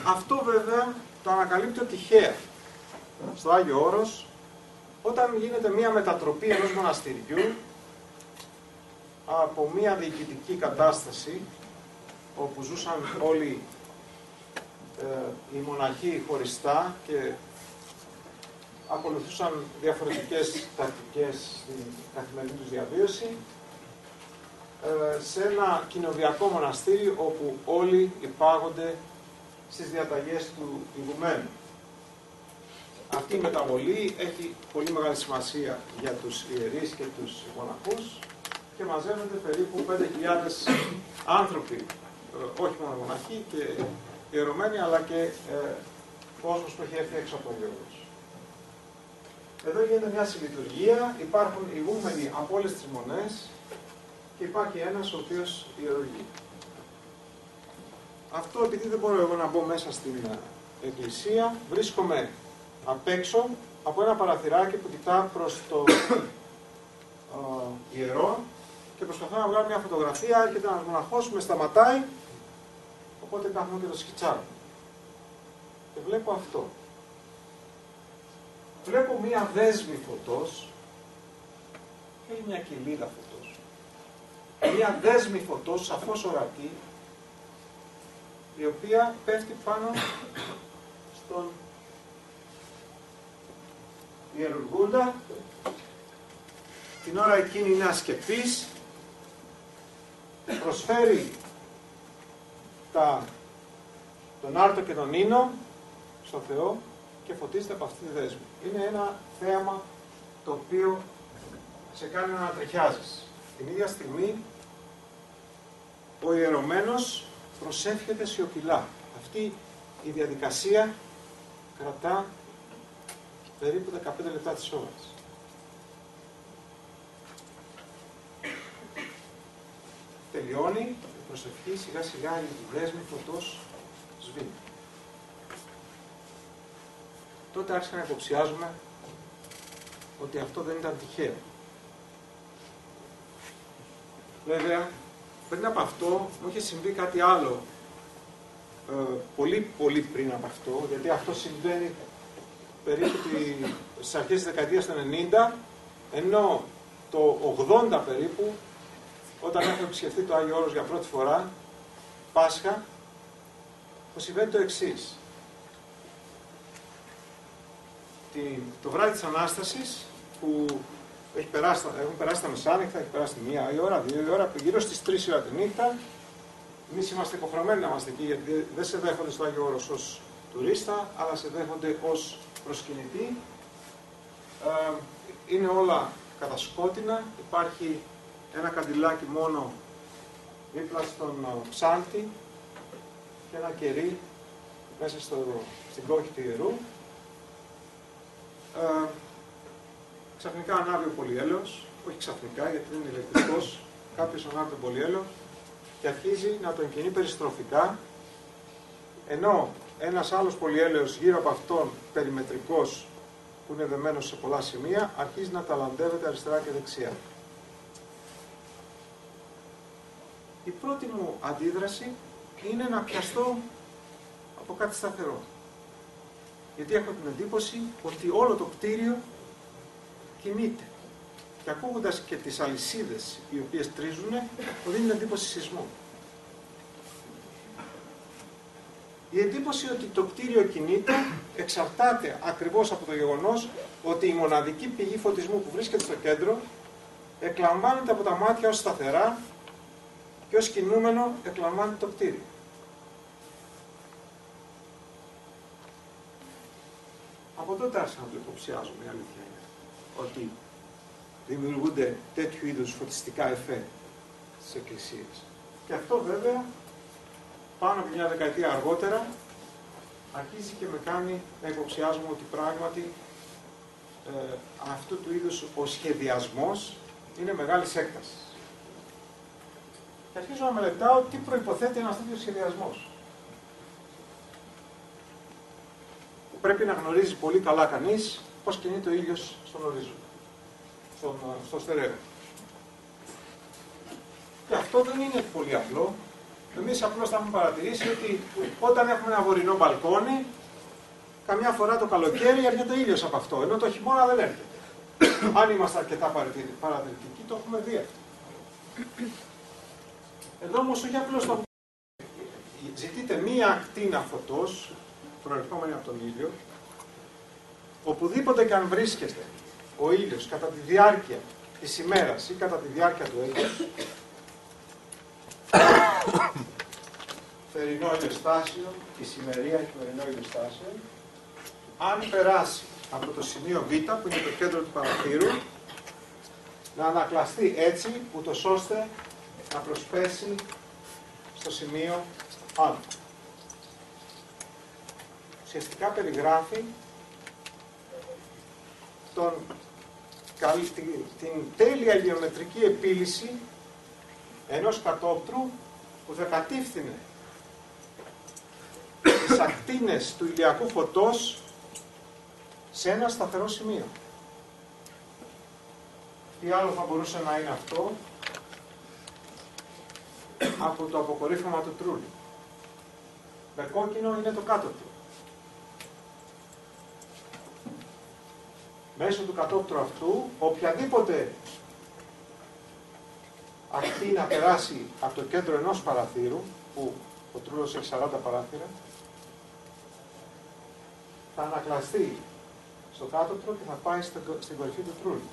Αυτό βέβαια το ανακαλύπτει τυχαία στο Άγιο Όρος, όταν γίνεται μία μετατροπή ενός μοναστηριού από μία διοικητική κατάσταση όπου ζούσαν όλοι οι μοναχοί χωριστά και ακολουθούσαν διαφορετικές τακτικές στην καθημερινή τους διαβίωση, σε ένα κοινοβιακό μοναστήρι όπου όλοι υπάγονται στις διαταγές του ηγουμένου. Αυτή η μεταβολή έχει πολύ μεγάλη σημασία για τους ιερείς και τους μοναχούς και μαζεύονται περίπου 5.000 άνθρωποι, όχι μόνο μοναχοί και ιερωμένοι, αλλά και κόσμος που έχει έρθει έξω από τον Γιώργος. Εδώ γίνεται μια συλλειτουργία, υπάρχουν ηγούμενοι από όλες τις μονές και υπάρχει ένας ο οποίος ιερουργεί. Αυτό επειδή δεν μπορώ εγώ να μπω μέσα στην εκκλησία, βρίσκομαι απ' έξω από ένα παραθυράκι που κοιτά προς το ιερό και προσπαθώ να βγάλω μια φωτογραφία, έρχεται ένας μοναχός, με σταματάει, οπότε κάθομαι και το σκιτσάρω. Και βλέπω αυτό. Βλέπω μία δέσμη φωτός, και μια κοιλίδα φωτός. Μία δέσμη φωτός, σαφώς ορατή, η οποία πέφτει πάνω στον ιερουργούντα. Την ώρα εκείνη είναι ασκεπής, προσφέρει τον άρτο και τον ίνο στο Θεό και φωτίζεται από αυτή τη δέσμη. Είναι ένα θέαμα το οποίο σε κάνει να ανατριχιάζεις. Την ίδια στιγμή ο ιερωμένος προσεύχεται σιωπηλά. Αυτή η διαδικασία κρατά περίπου 15 λεπτά της ώρας. Τελειώνει η προσευχή, σιγά σιγά η δέσμη φωτός σβήνει. Τότε άρχισα να υποψιάζουμε ότι αυτό δεν ήταν τυχαίο. Βέβαια, πριν από αυτό μου είχε συμβεί κάτι άλλο, πολύ πριν από αυτό, γιατί αυτό συμβαίνει περίπου στις αρχές της δεκαετίας του 90, ενώ το 80 περίπου, όταν έχω επισκεφτεί το Άγιο Όρος για πρώτη φορά, Πάσχα, μου συμβαίνει το εξής. Το βράδυ της Ανάστασης, που έχουν περάσει τα μεσάνυχτα, έχει περάσει 1 η ώρα, 2 η ώρα, γύρω στις 3 η ώρα τη νύχτα. Εμείς είμαστε υποχρεωμένοι να είμαστε εκεί, γιατί δεν σε δέχονται στο Άγιο Όρος ως τουρίστα, αλλά σε δέχονται ως προσκυνητή. Είναι όλα κατασκότεινα, υπάρχει ένα καντιλάκι μόνο δίπλα στον ψάλτη και ένα κερί μέσα στην κόχη του ιερού. Ξαφνικά ανάβει ο πολυέλαιος, όχι ξαφνικά γιατί δεν είναι ηλεκτρικός, κάποιος ανάβει τον πολυέλαιο και αρχίζει να τον κινεί περιστροφικά, ενώ ένας άλλος πολυέλαιος γύρω από αυτόν, περιμετρικός, που είναι δεμένος σε πολλά σημεία, αρχίζει να ταλαντεύεται αριστερά και δεξιά. Η πρώτη μου αντίδραση είναι να πιαστώ από κάτι σταθερό. Γιατί έχω την εντύπωση ότι όλο το κτίριο κινείται. Και ακούγοντας και τις αλυσίδες οι οποίες τρίζουν, μου δίνει την εντύπωση σεισμού. Η εντύπωση ότι το κτίριο κινείται εξαρτάται ακριβώς από το γεγονός ότι η μοναδική πηγή φωτισμού που βρίσκεται στο κέντρο εκλαμβάνεται από τα μάτια ως σταθερά και ως κινούμενο εκλαμβάνεται το κτίριο. Από τότε άρχισα να το υποψιάζομαι, η αλήθεια είναι, ότι δημιουργούνται τέτοιου είδους φωτιστικά εφέ στις εκκλησίες. Και αυτό βέβαια, πάνω από μια δεκαετία αργότερα, αρχίζει και με κάνει να υποψιάζομαι ότι πράγματι αυτού του είδους ο σχεδιασμός είναι μεγάλης έκτασης. Και αρχίζω να μελετάω τι προϋποθέτει ένας τέτοιος σχεδιασμός. Πρέπει να γνωρίζει πολύ καλά κανείς πώς κινείται ο ήλιος στον ορίζοντα, στο στερέο. Και αυτό δεν είναι πολύ απλό. Εμείς απλώς θα έχουμε παρατηρήσει ότι όταν έχουμε ένα βορεινό μπαλκόνι, καμιά φορά το καλοκαίρι έρχεται ήλιος από αυτό, ενώ το χειμώνα δεν έρχεται. Αν είμαστε αρκετά παρατηρητικοί, το έχουμε δει αυτό. Εδώ όμως όχι απλώς το ζητείτε μία ακτίνα φωτός, προερχόμενη από τον ήλιο, Οπουδήποτε και αν βρίσκεται ο ήλιος κατά τη διάρκεια της ημέρας ή κατά τη διάρκεια του έτους, θερινό ηλιοστάσιο, ησημερία και θερινό ηλιοστάσιο, αν περάσει από το σημείο Β, που είναι το κέντρο του παραθύρου, να ανακλαστεί έτσι, ούτως ώστε να προσπέσει στο σημείο Α. Ουσιαστικά περιγράφει την τέλεια ηλιομετρική επίλυση ενός κατόπτρου που θα κατήφθηνε τις ακτίνες του ηλιακού φωτός σε ένα σταθερό σημείο. Τι άλλο θα μπορούσε να είναι αυτό από το αποκορύφωμα του τρούλου. Με κόκκινο είναι το κάτω του. Μέσω του κατόπτρου αυτού, οποιαδήποτε ακτίνα περάσει από το κέντρο ενός παραθύρου, που ο τρούλος έχει 40 παράθυρα, θα ανακλαστεί στο κάτωπτρο και θα πάει στην κορυφή του τρούλου.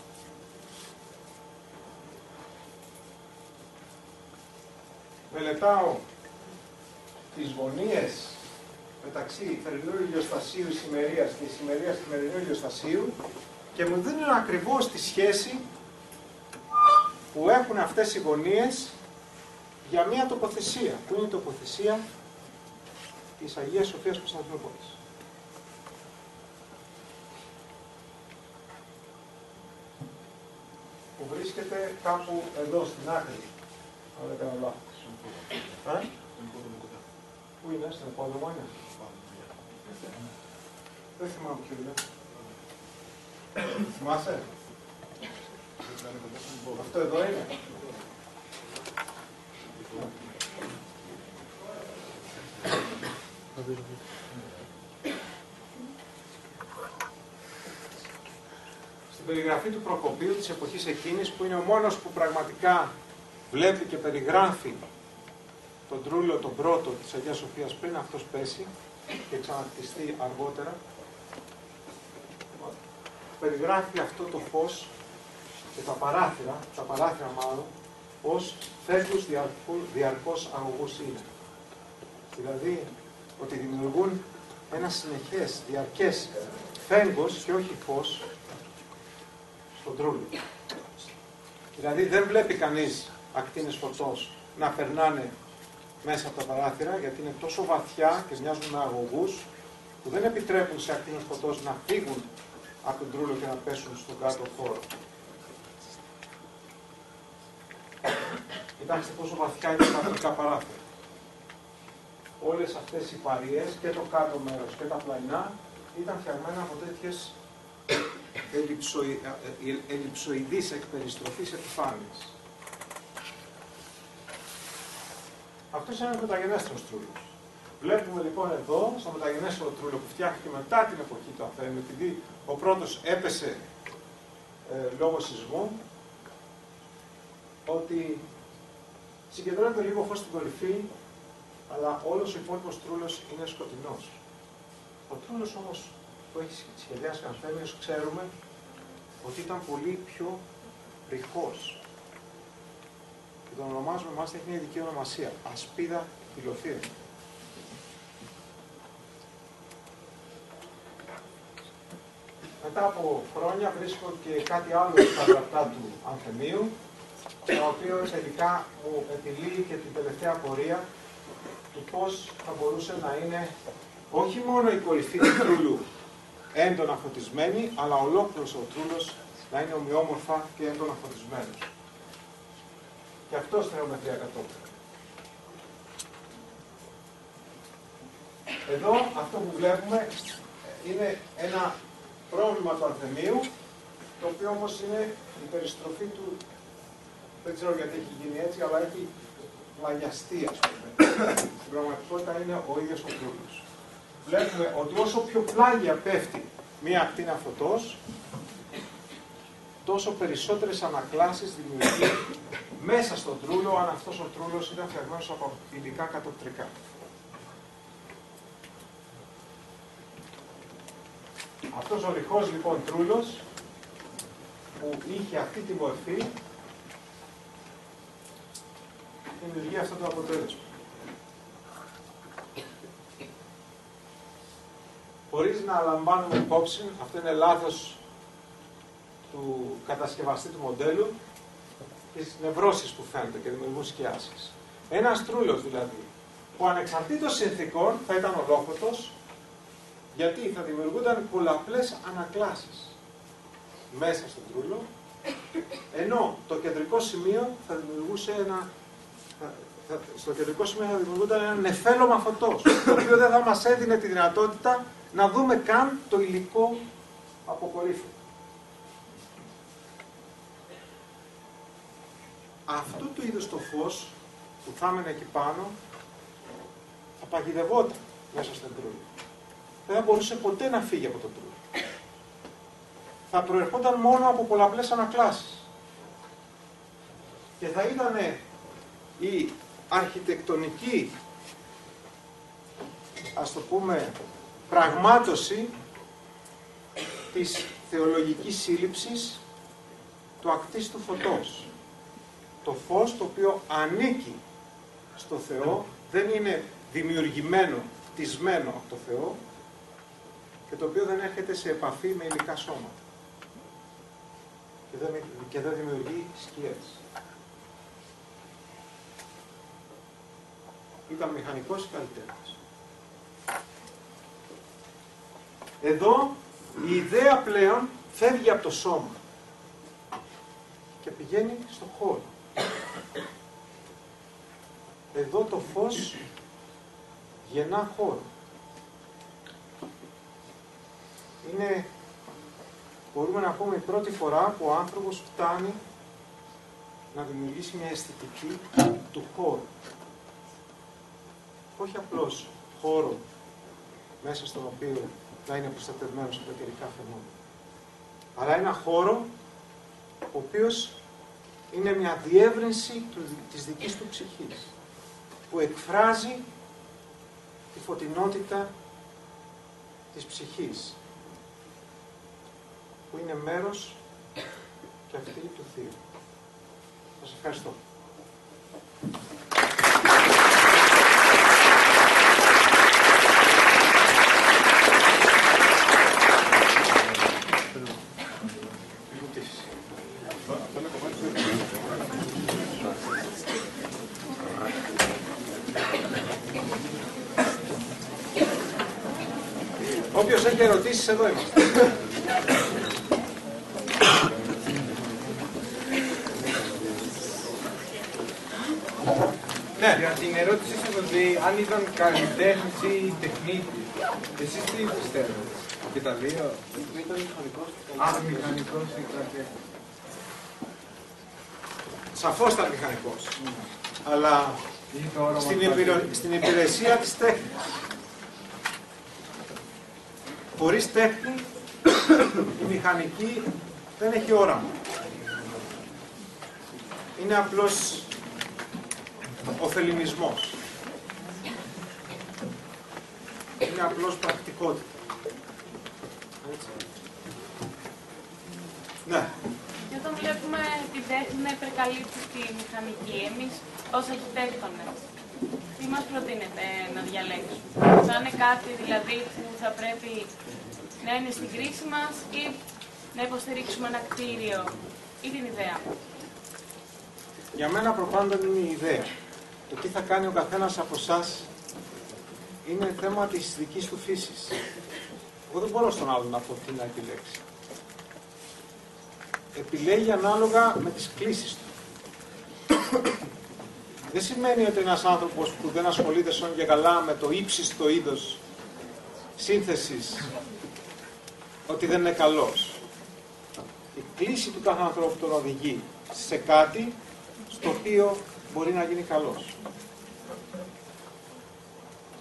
Μελετάω τις γωνίες μεταξύ θερινού ηλιοστασίου ησημερίας και ησημερίας θερινού ηλιοστασίου και μου δίνουν ακριβώς τη σχέση που έχουν αυτές οι γωνίες για μία τοποθεσία, που είναι η τοποθεσία της Αγίας Σοφίας Κωνσταντινούπολης. Που βρίσκεται κάπου εδώ στην άκρη, αν δεν κάνω λάθος. Πού είναι, στην υπόδομο είναι? Δεν θυμάμαι ποιο είναι. Θυμάσαι? Αυτό εδώ είναι. Στην περιγραφή του Προκοπίου της εποχής εκείνης, που είναι ο μόνος που πραγματικά βλέπει και περιγράφει τον τρούλο τον πρώτο της Αγίας Σοφίας πριν αυτός πέσει και ξανακτιστεί αργότερα, περιγράφει αυτό το φως και τα παράθυρα μάλλον, ως φεύγους διαρκώς αγωγούς είναι. Δηλαδή, ότι δημιουργούν ένα συνεχές, διαρκές φέγγος και όχι φως στον τρούλο. Δηλαδή, δεν βλέπει κανείς ακτίνες φωτός να περνάνε μέσα από τα παράθυρα, γιατί είναι τόσο βαθιά και μοιάζουν με αγωγούς, που δεν επιτρέπουν σε ακτίνες φωτός να φύγουν από τον τρούλο και να πέσουν στον κάτω χώρο. Κοιτάξτε πόσο βαθιά είναι τα κατωτικά παράθυρα. Όλες αυτές οι παριές και το κάτω μέρος και τα πλαϊνά ήταν φτιαγμένα από τέτοιες ελλειψοειδείς εκπεριστροφής επιφάνειας. Αυτός είναι ο μεταγενέστερος τρούλος. Βλέπουμε λοιπόν εδώ, στο μεταγενέστερο τρούλο που φτιάχτηκε μετά την εποχή του Αθέμου, επειδή ο πρώτος έπεσε λόγω σεισμού, ότι συγκεντρώνεται λίγο φως στην κορυφή, αλλά όλος ο υπόλοιπος τρούλος είναι σκοτεινός. Ο τρούλος όμως που έχει σχεδιάσει ο Ανθέμιος, ξέρουμε ότι ήταν πολύ πιο ρηχός. Και τον ονομάζουμε, μάλιστα έχει μια ειδική ονομασία, ασπίδα ηλοφύρου. Μετά από χρόνια βρίσκω και κάτι άλλο στα γραπτά του Ανθεμίου, το οποίο τελικά μου επιλύει και την τελευταία πορεία του πώς θα μπορούσε να είναι όχι μόνο η κορυφή του τρούλου έντονα φωτισμένη, αλλά ολόκληρος ο τρούλος να είναι ομοιόμορφα και έντονα φωτισμένος. Και αυτό στερεομετρία κατόπιν. Εδώ αυτό που βλέπουμε είναι ένα πρόβλημα του Ανθεμίου, το οποίο όμως είναι η περιστροφή του, δεν ξέρω γιατί έχει γίνει έτσι, αλλά έχει πλαγιαστεί, ας πούμε. Στην πραγματικότητα είναι ο ίδιος ο τρούλος. Βλέπουμε ότι όσο πιο πλάγια πέφτει μία ακτίνα φωτός, τόσο περισσότερες ανακλάσεις δημιουργεί μέσα στον τρούλο, αν αυτός ο τρούλος ήταν φτιαγμένος από υλικά κατοπτρικά. Αυτός ο ρηχός λοιπόν τρούλος που είχε αυτή τη μορφή δημιουργεί αυτό το αποτέλεσμα. Χωρίς να λαμβάνουμε υπόψη, αυτό είναι λάθος του κατασκευαστή του μοντέλου, τις νευρώσεις που φαίνεται και δημιουργούν σκιάσεις. Ένας τρούλος δηλαδή, που ανεξαρτήτως συνθηκών θα ήταν ολόφωτος, γιατί θα δημιουργούνταν πολλαπλές ανακλάσεις μέσα στον τρούλο, ενώ το κεντρικό σημείο θα δημιουργούσε στο κεντρικό σημείο θα δημιουργούνταν ένα νεφέλωμα φωτός, το οποίο δεν θα μας έδινε τη δυνατότητα να δούμε καν το υλικό αποκορύφωμα. Αυτού του είδους το φως που θα έμενε εκεί πάνω θα παγιδευόταν μέσα στον τρούλο. Δεν θα μπορούσε ποτέ να φύγει από τον τρούλο. Θα προερχόταν μόνο από πολλαπλές ανακλάσεις. Και θα ήταν η αρχιτεκτονική, ας το πούμε, πραγμάτωση της θεολογικής σύλληψης του ακτίστου φωτός. Το φως το οποίο ανήκει στο Θεό, δεν είναι δημιουργημένο, κτισμένο από το Θεό και το οποίο δεν έρχεται σε επαφή με υλικά σώματα και δεν δημιουργεί σκιές. Ήταν μηχανικός καλλιτέχνης. Εδώ η ιδέα πλέον φεύγει από το σώμα και πηγαίνει στον χώρο. Εδώ το φως γεννά χώρο. Είναι, μπορούμε να πούμε, η πρώτη φορά που ο άνθρωπος φτάνει να δημιουργήσει μια αισθητική του χώρου. Όχι απλώς χώρο μέσα στον οποίο να είναι προστατευμένος από τα καιρικά φαινόμενα, αλλά ένα χώρο ο οποίος είναι μια διεύρυνση της δικής του ψυχής, που εκφράζει τη φωτεινότητα της ψυχής, που είναι μέρος και αυτή του Θείου. Σας ευχαριστώ. Όποιος έχει ερωτήσεις, εδώ είμαστε. Ναι. Για την ερώτηση σας ότι αν ήταν καλλιτέχνης ή τεχνίτης, εσείς τι πιστεύετε? Και τα δύο. Ήταν μηχανικός. Μηχανικός ή καλλιτέχνης. Σαφώς ήταν μηχανικός. Αλλά στην υπηρεσία της τέχνης. Χωρίς τέχνη, η μηχανική δεν έχει όραμα. Είναι απλώς ωφελημισμός. Είναι απλώς πρακτικότητα. Έτσι. Ναι. Και όταν βλέπουμε την τέχνη να υπερκαλύπτει τη μηχανική, εμείς ως αρχιτέκτονες, τι μας προτείνετε να διαλέξουμε? Θα είναι κάτι δηλαδή που θα πρέπει να είναι στην κρίση μας ή να υποστηρίξουμε ένα κτίριο ή την ιδέα? Για μένα προπάντων είναι η ιδέα. Το τι θα κάνει ο καθένας από εσάς είναι θέμα της δικής του φύσης. Εγώ δεν μπορώ στον άλλον να πω τι να επιλέξει. Επιλέγει ανάλογα με τις κλίσεις του. Δεν σημαίνει ότι ένας άνθρωπος που δεν ασχολείται σαν και καλά με το ύψιστο είδος σύνθεσης, ότι δεν είναι καλός. Η κλίση του κάθε ανθρώπου τον οδηγεί σε κάτι στο οποίο μπορεί να γίνει καλός.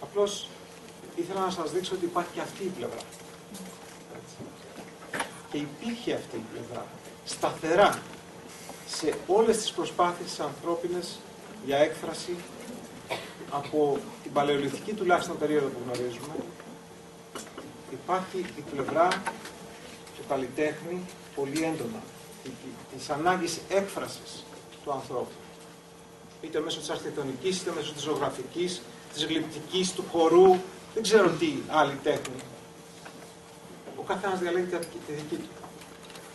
Απλώς ήθελα να σας δείξω ότι υπάρχει και αυτή η πλευρά. Και υπήρχε αυτή η πλευρά σταθερά σε όλες τις προσπάθειες τις ανθρώπινες για έκφραση από την παλαιολιθική τουλάχιστον περίοδο που γνωρίζουμε. Υπάρχει η πλευρά του καλλιτέχνη πολύ έντονα, της ανάγκης έκφρασης του ανθρώπου. Είτε μέσω της αρχιτεκτονικής, είτε μέσω της ζωγραφικής, της γλυπτικής, του χορού, δεν ξέρω τι άλλη τέχνη. Ο καθένας διαλέγει τη δική του.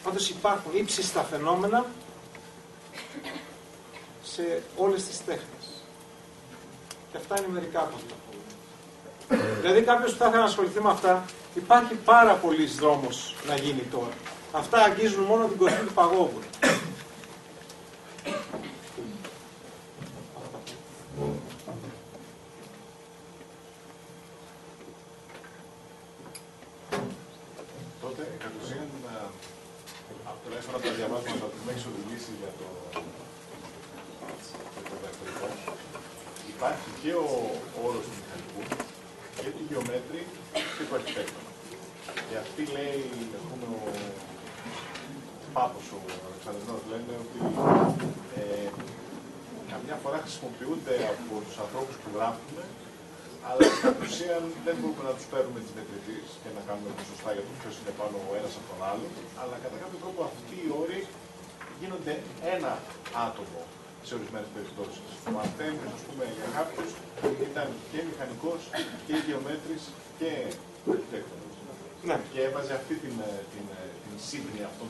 Πάντως υπάρχουν ύψιστα φαινόμενα σε όλες τις τέχνες. Και αυτά είναι μερικά από αυτά. Δηλαδή κάποιος που θα ήθελε να ασχοληθεί με αυτά, υπάρχει πάρα πολύς δρόμος να γίνει τώρα. Αυτά αγγίζουν μόνο την κορυφή του παγόβουνου. Τότε, κατ' ουσίαν, τουλάχιστον από τα διαβάσματα που με έχεις οδηγήσει για το διδακτορικό, υπάρχει και ο όρος του μηχανικού και του γεωμέτρη και του αρχιτέκτονα. Και αυτή λέει, ας πούμε, ο Πάπος, ο Αλεξανδρινός, λένε ότι καμιά φορά χρησιμοποιούνται από τους ανθρώπους που γράφουν, αλλά κατ' ουσίαν δεν μπορούμε να τους παίρνουμε τις μετρητής και να κάνουμε ποσοστά για το ποιος είναι πάνω ο ένας από τον άλλο, αλλά κατά κάποιο τρόπο αυτοί οι όροι γίνονται ένα άτομο σε ορισμένες περιπτώσεις. Ο Αρτέμιος, ας πούμε, για κάποιους ήταν και μηχανικός και γεωμέτρης και αρχιτέκτονας. Ναι. Και έβαζε αυτή την σύμπνοια αυτών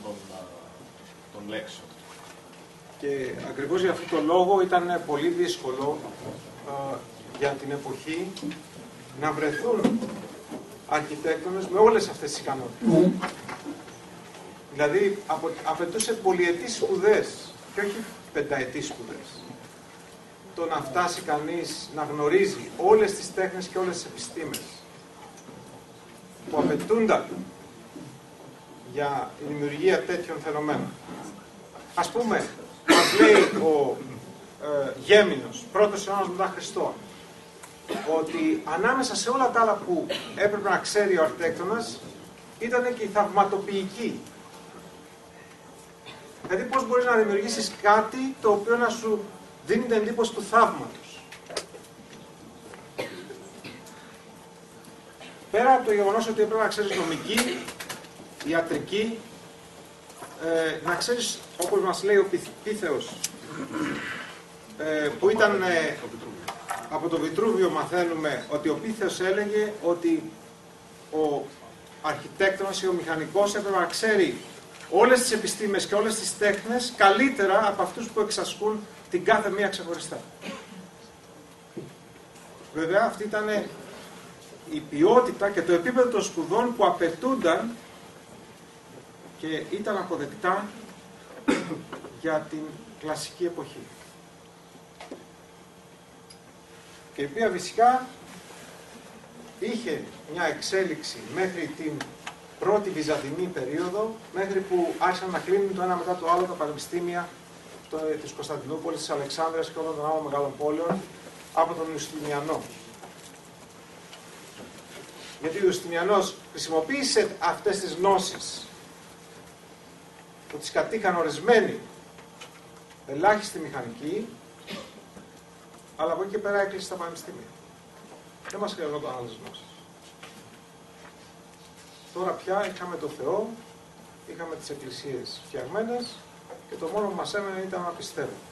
των λέξεων. Και ακριβώς για αυτόν τον λόγο ήταν πολύ δύσκολο για την εποχή να βρεθούν αρχιτέκτονες με όλες αυτές τις ικανότητες. Δηλαδή απαιτούσε πολυετής σπουδές και όχι πενταετής σπουδές. Το να φτάσει κανείς να γνωρίζει όλες τις τέχνες και όλες τις επιστήμες που απαιτούνταν για τη δημιουργία τέτοιων φαινομένων. Ας πούμε, μας λέει ο Γέμινος, πρώτος αιώνας μετά Χριστό, ότι ανάμεσα σε όλα τα άλλα που έπρεπε να ξέρει ο αρχιτέκτονας ήταν και η θαυματοποιική. Δηλαδή πώς μπορείς να δημιουργήσεις κάτι το οποίο να σου δίνει την εντύπωση του θαύματος. Πέρα από το γεγονός ότι έπρεπε να ξέρεις νομική, ιατρική, να ξέρεις, όπως μας λέει ο Πίθεος, που ήταν από το Βιτρούβιο, μαθαίνουμε ότι ο Πίθεος έλεγε ότι ο αρχιτέκτονας ή ο μηχανικός έπρεπε να ξέρει όλες τις επιστήμες και όλες τις τέχνες καλύτερα από αυτούς που εξασκούν την κάθε μία ξεχωριστά. Βέβαια αυτή ήταν η ποιότητα και το επίπεδο των σπουδών που απαιτούνταν και ήταν αποδεκτά για την κλασική εποχή. Και η οποία φυσικά είχε μια εξέλιξη μέχρι την πρώτη βυζαντινή περίοδο, μέχρι που άρχισαν να κλείνουν το ένα μετά το άλλο τα πανεπιστήμια της Κωνσταντινούπολης, της Αλεξάνδρειας και όλων των άλλων μεγάλων πόλεων από τον Ιουστινιανό. Γιατί ο Ιουστινιανός χρησιμοποίησε αυτές τις γνώσεις που τις κατήχαν ορισμένοι ελάχιστη μηχανική, αλλά από εκεί και πέρα έκλεισε τα πανεπιστήμια. Δεν μας χρειαζόταν άλλες γνώσεις. Τώρα πια είχαμε το Θεό, είχαμε τις εκκλησίες φτιαγμένες και το μόνο που μας έμενε ήταν να πιστεύουμε.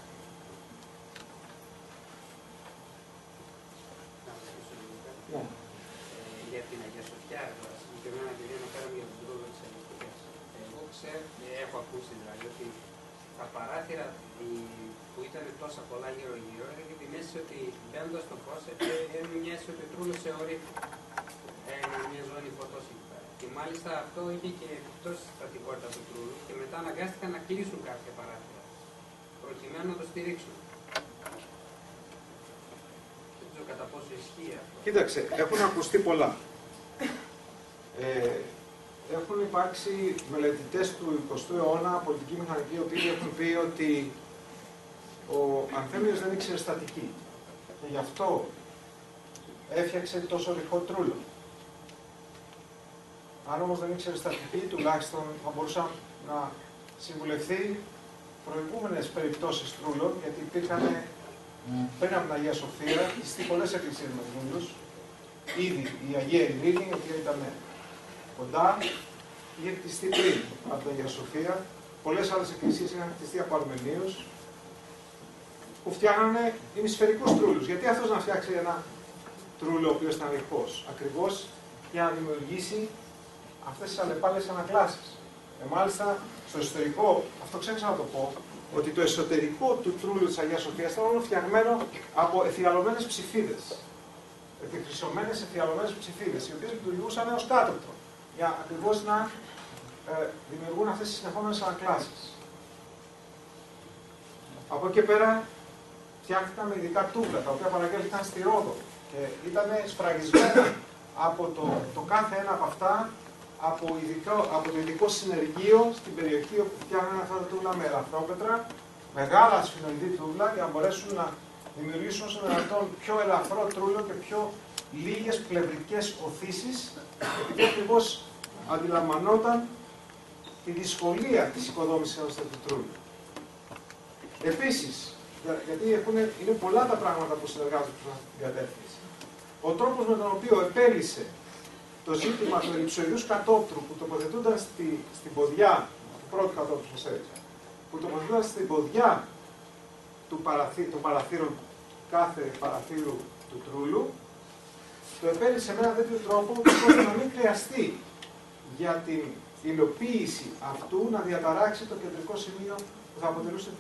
Ναι. Για την Αγία Σοφιά, συγκεκριμένα και να κάνουμε για τον τρόπο της Αγίας. Εγώ ξέρω και έχω ακούσει δηλαδή ότι τα παράθυρα που ήταν τόσα πολλά γύρω-γύρω είχε την αίσθηση ότι μπαίνοντας στο φως έδινε μια αίσθηση ότι ο τρούλος σε όρη μια ζώνη φωτός εκεί πέρα. Και μάλιστα αυτό είχε και εκτός από την πόρτα του τρούλου και μετά αναγκάστηκαν να κλείσουν κάποια παράθυρα προκειμένου να το στηρίξουν. Δεν ξέρω κατά πόσο ισχύει αυτό. Κοίταξε, έχουν ακουστεί πολλά. Έχουν υπάρξει μελετητές του 20ου αιώνα, πολιτικοί μηχανικοί, οι οποίοι έχουν πει ότι ο Ανθέμιος δεν ήξερε στατική και γι' αυτό έφτιαξε τόσο ρηχό τρούλο. Αν όμως δεν ήξερε στατική, τουλάχιστον θα μπορούσαν να συμβουλευτεί προηγούμενες περιπτώσεις τρούλων, γιατί υπήρχαν πριν από την Αγία Σοφία, στις πολλές εκκλησίες με τρούλους, ήδη η Αγία Ειρήνη, η οποία ήταν κοντά, είχε χτιστεί πριν από την Αγία Σοφία. Πολλές άλλες εκκλησίες είχαν χτιστεί από Αρμενίους που φτιάχνανε ημισφαιρικούς τρούλους. Γιατί αυτός να φτιάξει ένα τρούλο ο οποίος ήταν ρηχός? Ακριβώς για να δημιουργήσει αυτές τις αλλεπάλληλες ανακλάσεις. Μάλιστα, στο εσωτερικό, αυτό ξέχασα να το πω, ότι το εσωτερικό του τρούλου της Αγίας Σοφίας ήταν όλο φτιαγμένο από εφιαλωμένες ψηφίδες. Επιχρυσωμένες εφιαλωμένες ψηφίδες, οι οποίες λειτουργούσαν ως κάτωπτρο, για ακριβώς να δημιουργούν αυτές τις συνεχόμενες ανακλάσεις. Από εκεί πέρα φτιάχτηκαν με ειδικά τούβλα, τα οποία παραγγέλθηκαν στη Ρόδο και ήταν σφραγισμένα από το κάθε ένα από αυτά από το ειδικό συνεργείο στην περιοχή όπου φτιάχνανε αυτά τα τούβλα με ελαφρόπετρα, μεγάλα σφινοειδή τούβλα, για να μπορέσουν να δημιουργήσουν όσο δυνατόν πιο ελαφρό τρούλο και πιο λίγες πλευρικές οθήσεις, επειδή ακριβώς αντιλαμβανόταν τη δυσκολία της οικοδόμησης ενός τέτοιου τρούλου. Επίσης, γιατί είναι πολλά τα πράγματα που συνεργάζονται προς αυτή την κατεύθυνση, ο τρόπος με τον οποίο επέλυσε το ζήτημα του ελλειψοειδούς κατόπτρου που τοποθετούνταν στην ποδιά, του πρώτου κατόπτρου που σας έδειξα, που τοποθετούνταν στην ποδιά των παραθύρων, κάθε παραθύρου του τρούλου, το επέλυσε με έναν τέτοιο τρόπο ώστε να μην χρειαστεί για την υλοποίηση αυτού να διαταράξει το κεντρικό σημείο που θα αποτελούσε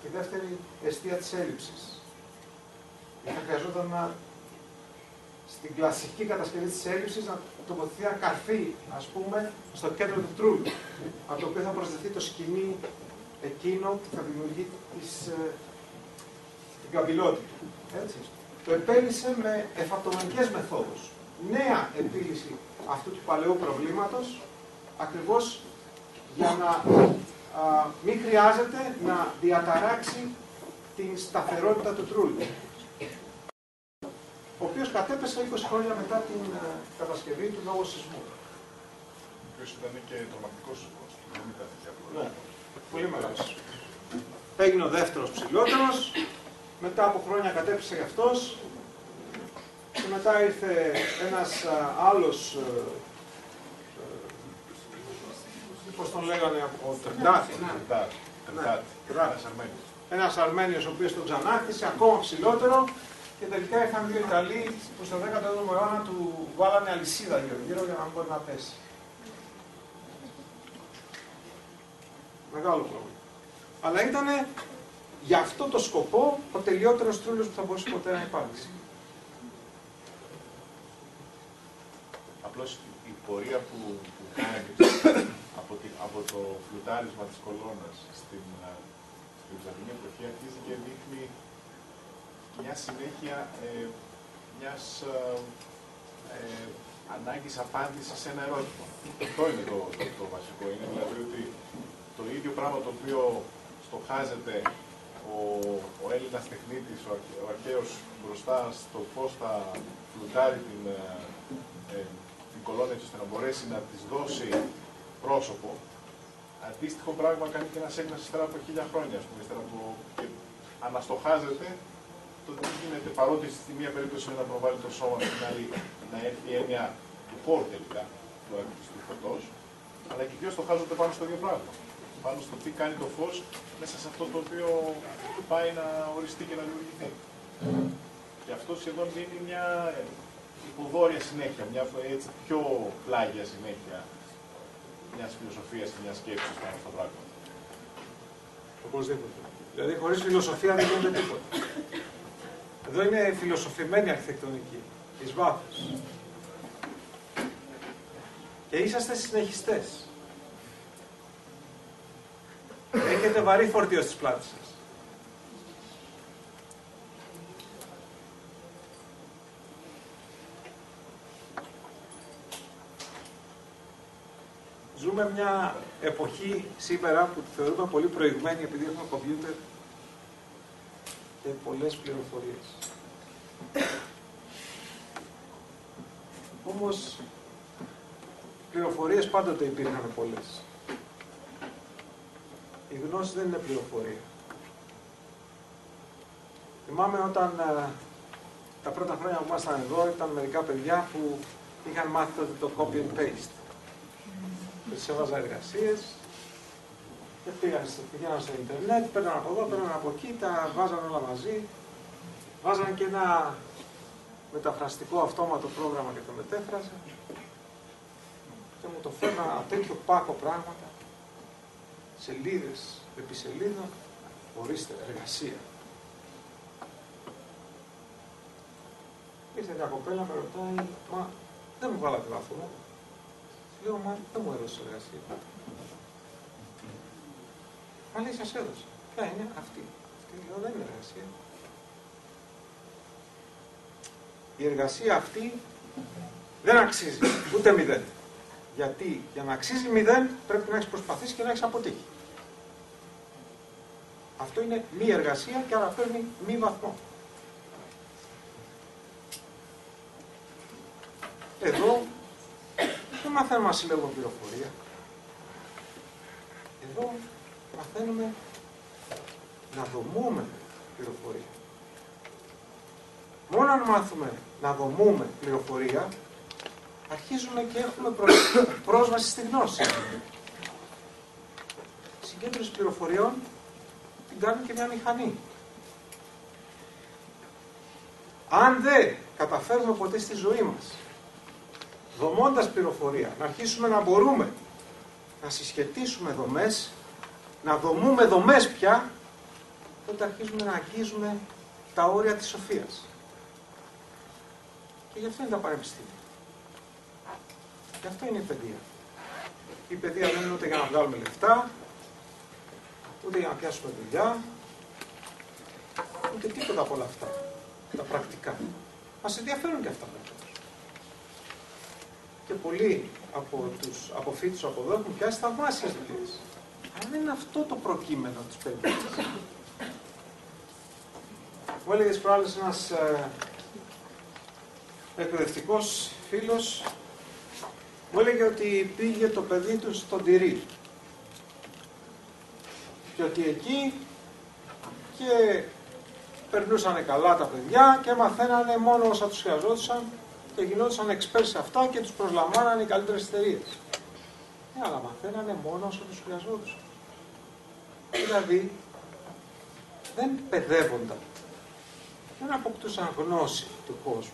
τη δεύτερη αιστεία της έλλειψης. Θα χρειαζόταν στην κλασική κατασκευή της έλλειψης να τοποθετηθεί ένα καρφί, ας πούμε, στο κέντρο του τρούλου, από το οποίο θα προσδεθεί το σκηνή εκείνο που θα δημιουργεί την καμπυλότητα. Έτσι. Το επέλυσε με εφαπτομανικές μεθόδους. Νέα επίλυση αυτού του παλαιού προβλήματος, ακριβώς για να μην χρειάζεται να διαταράξει την σταθερότητα του τρούλου, ο οποίος κατέπεσε 20 χρόνια μετά την κατασκευή του λόγω σεισμού. Ο οποίος ήταν και τρομακτικός σεισμός. Δεν ήταν τέτοια απλό. Ναι, πολύ μεγάλος. Έγινε ο δεύτερος ψηλότερος, μετά από χρόνια κατέπεσε γι' αυτός και μετά ήρθε ένας άλλος, πώς τον λέγανε, ο Τρεντάτη. Ένας Αρμένιος ο οποίος τον ξανάχτισε, ακόμα ψηλότερο, και τελικά ήρθαν δύο Ιταλοί που στο 17ο αιώνα του βάλανε αλυσίδα γύρω για να μην μπορεί να πέσει. Μεγάλο πρόβλημα. Αλλά ήταν για αυτό το σκοπό ο τελειότερος τρούλος που θα μπορούσε ποτέ να υπάρξει. Απλώς η πορεία που κάνει από το φλουτάρισμα της κολόνας στην Βυζαντινή εποχή αρχίζει και δείχνει μια συνέχεια μιας ανάγκης απάντησης σε ένα ερώτημα. Αυτό είναι το βασικό. Είναι δηλαδή ότι το ίδιο πράγμα το οποίο στοχάζεται ο Έλληνας τεχνίτης, ο αρχαίος μπροστά στο πώς θα φλουτάρει την κολόνα έτσι ώστε να μπορέσει να της δώσει πρόσωπο, αντίστοιχο πράγμα κάνει και ένας Έλληνας ύστερα από 1000 χρόνια, ας πούμε, και αναστοχάζεται το τι γίνεται, παρότι στη μία περίπτωση είναι να προβάλλει το σώμα, στην άλλη να έρθει η έννοια του χώρου τελικά, του φωτός, αλλά και δύο στοχάζονται πάνω στο ίδιο πράγμα. Πάνω στο τι κάνει το φως μέσα σε αυτό το οποίο πάει να οριστεί και να δημιουργηθεί. Και αυτό σχεδόν δίνει μια υποδόρια συνέχεια, μια έτσι πιο πλάγια συνέχεια μιας φιλοσοφίας και μιας σκέψης πάνω στα πράγματα. Οπωσδήποτε. Δηλαδή χωρίς φιλοσοφία δεν γίνεται τίποτα. Εδώ είναι φιλοσοφημένη αρχιτεκτονική, εις βάθος. Και είσαστε συνεχιστές. Έχετε βαρύ φορτίο στις πλάτες σας. Ζούμε μια εποχή σήμερα που τη θεωρούμε πολύ προηγμένη επειδή έχουμε κομπιούτερ και πολλές πληροφορίες. Όμως, πληροφορίες πάντοτε υπήρχαν πολλές. Η γνώση δεν είναι πληροφορία. Θυμάμαι όταν τα πρώτα χρόνια που ήμασταν εδώ ήταν μερικά παιδιά που είχαν μάθει τότε το copy and paste. Τους έβαζα εργασίες και πήγαιναν στο ίντερνετ, παίρναν από εδώ, παίρναν από εκεί, τα βάζαν όλα μαζί. Βάζαν και ένα μεταφραστικό αυτόματο πρόγραμμα και το μετέφραζα. Και μου το φέρναν ένα τέτοιο πάκο πράγματα, σελίδες επί σελίδων, ορίστε, εργασία. Ήρθε μια κοπέλα, με ρωτάει, μα δεν μου βάλατε βαθμό. Λέω, μα δεν μου έδωσε εργασία. Μα λέει, σας έδωσε. Ποια είναι αυτή. Λέω, δεν είναι εργασία. Η εργασία αυτή δεν αξίζει ούτε 0. Γιατί για να αξίζει 0 πρέπει να έχεις προσπαθήσει και να έχεις αποτύχει. Αυτό είναι μη εργασία και άρα παίρνει μη βαθμό. Εδώ δεν μαθαίνουμε να συλλέγουμε πληροφορία. Εδώ μαθαίνουμε να δομούμε πληροφορία. Μόνο αν μάθουμε να δομούμε πληροφορία, αρχίζουμε και έχουμε πρόσβαση στη γνώση. Η συγκέντρωση πληροφοριών την κάνει και μια μηχανή. Αν δεν καταφέρουμε ποτέ στη ζωή μας, δομώντας πληροφορία, να αρχίσουμε να μπορούμε να συσχετίσουμε δομές, να δομούμε δομές πια, τότε αρχίζουμε να αγγίζουμε τα όρια της σοφίας. Και γι' αυτό είναι τα πανεπιστήμια. Γι' αυτό είναι η παιδεία. Η παιδεία δεν είναι ούτε για να βγάλουμε λεφτά, ούτε για να πιάσουμε δουλειά, ούτε τίποτα από όλα αυτά. Τα πρακτικά. Μας ενδιαφέρουν και αυτά βέβαια. Και πολλοί από τους αποφύτους από εδώ έχουν πιάσει θαυμάσιες δουλειές. Αλλά δεν είναι αυτό το προκείμενο της παιδείας. Μου έλεγε τις προάλλες ένας εκπαιδευτικός φίλος, μου έλεγε ότι πήγε το παιδί του στον Τυρί και ότι εκεί και περνούσαν καλά τα παιδιά και μαθαίνανε μόνο όσα τους χρειαζόντουσαν και γινόντουσαν εξπέρ σε αυτά και τους προσλαμβάνανε οι καλύτερες εταιρείες. Αλλά μαθαίνανε μόνο όσα τους χρειαζόντουσαν. Δηλαδή δεν παιδεύονταν, δεν αποκτούσαν γνώση του κόσμου,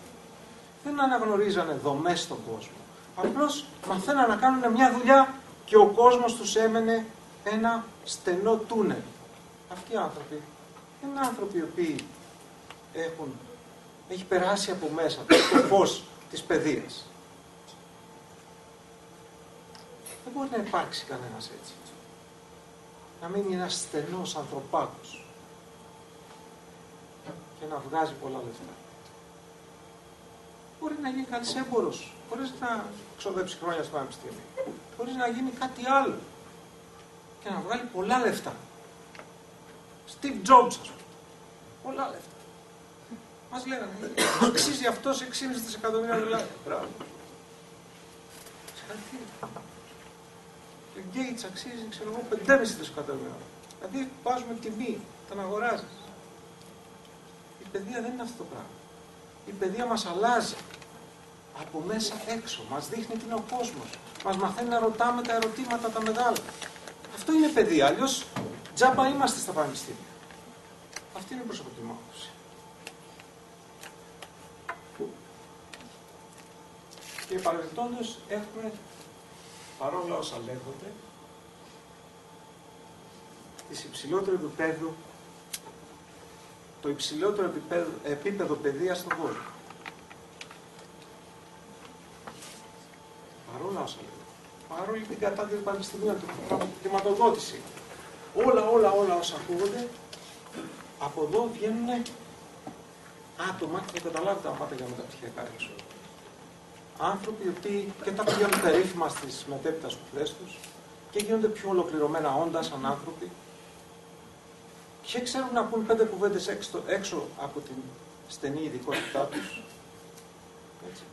δεν αναγνωρίζανε δομές στον κόσμο. Απλώς μαθαίναν να κάνουν μια δουλειά και ο κόσμος τους έμενε ένα στενό τούνελ. Αυτοί οι άνθρωποι δεν είναι άνθρωποι οι οποίοι έχει περάσει από μέσα το φως της παιδείας. Δεν μπορεί να υπάρξει κανένας έτσι. Να μείνει ένας στενός ανθρωπάκος και να βγάζει πολλά λεφτά. Μπορεί να γίνει κανείς έμπορος, χωρίς να ξοδέψει χρόνια στο πανεπιστήμιο. Μπορεί να γίνει κάτι άλλο και να βγάλει πολλά λεφτά. Steve Jobs, ας πούμε. Πολλά λεφτά. Μας λέγανε, αξίζει αυτός 6,5 δισεκατομμύρια δολάρια. Μπράβο. Συγχαρητήρια. Και ο Gates αξίζει, ξέρω εγώ, 5,5 δισεκατομμύρια. Δηλαδή βάζουμε τιμή, τον αγοράζεις. Η παιδεία δεν είναι αυτό το πράγμα. Η παιδεία μας αλλάζει από μέσα έξω. Μας δείχνει τι είναι ο κόσμος. Μας μαθαίνει να ρωτάμε τα ερωτήματα τα μεγάλα. Αυτό είναι παιδεία. Αλλιώς τζάμπα είμαστε στα πανεπιστήμια. Αυτή είναι η προσωπική μου άποψη. Και παρελθόντως έχουμε, παρόλα όσα λέγονται, της υψηλότερου επίπεδου, το υψηλότερο επίπεδο παιδείας στον κόσμο. Παρόλα όσα λέγονται. Παρόλη την κατάδυση του πανεπιστημίου, την χρηματοδότηση. Όλα όσα ακούγονται, από εδώ βγαίνουν άτομα και θα καταλάβετε αν πάτε για μεταπτυχιακά έξω. Άνθρωποι οι οποίοι και τα πηγαίνουν περίφημα στις μετέπειτα σπουδές τους και γίνονται πιο ολοκληρωμένα όντα σαν άνθρωποι και ξέρουν να πούν 5 κουβέντες έξω από την στενή ειδικότητά τους. Έτσι.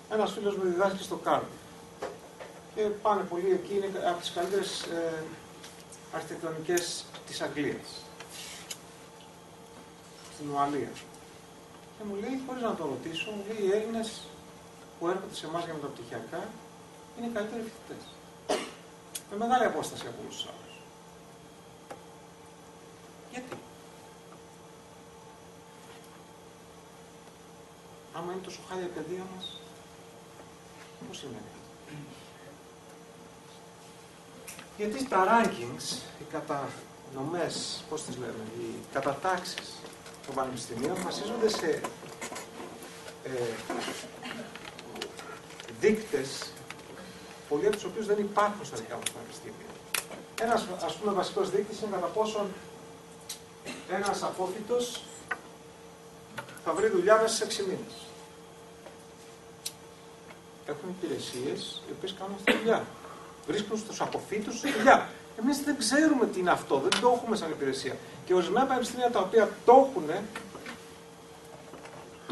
Ένας φίλος μου διδάσκει στο Κάρντιφ και πάνε πολύ εκεί, είναι από τις καλύτερες αρχιτεκτονικές της Αγγλίας, στην Ουαλία. Και μου λέει, χωρίς να το ρωτήσω, μου λέει, οι Έλληνες που έρχονται σε εμάς για μεταπτυχιακά είναι οι καλύτεροι φοιτητές. Με μεγάλη απόσταση από όλους τους άλλους. Γιατί? Άμα είναι τόσο χάλια η παιδεία μας, πώς σημαίνει αυτό? Γιατί τα rankings, οι κατανομές, πώς τις λέμε, οι κατατάξεις των πανεπιστημίων βασίζονται σε δείκτες, πολλοί από τους οποίους δεν υπάρχουν στα δικά μας πανεπιστήμια. Ένας, ας πούμε, βασικός δείκτης είναι κατά πόσον ένας απόφοιτος θα βρει δουλειά μέσα σε 6 μήνες. Έχουν υπηρεσίες οι οποίες κάνουν αυτή τη δουλειά. Βρίσκουν στους αποφύτους δουλειά. Εμείς δεν ξέρουμε τι είναι αυτό, δεν το έχουμε σαν υπηρεσία. Και ορισμένα πανεπιστήμια τα οποία το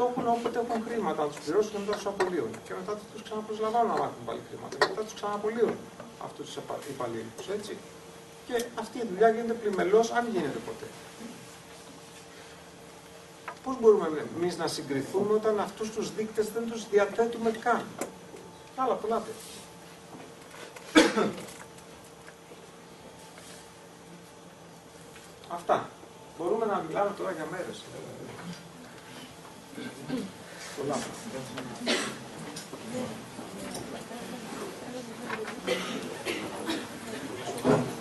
έχουν όποτε έχουν χρήματα, να τους πληρώσουν και μετά τους απολύουν. Και μετά τους ξαναπροσλαμβάνουν να μάθουν πάλι χρήματα. Και μετά τους ξαναπολύουν αυτούς τους υπαλλήλους, έτσι. Και αυτή η δουλειά γίνεται πλημελώς, αν γίνεται ποτέ. Πώς μπορούμε εμείς να συγκριθούμε όταν αυτούς τους δείκτες δεν τους διαθέτουμε καν? Άλλα πολλά τέτοια. Αυτά. Μπορούμε να μιλάμε τώρα για μέρες. Πολλά.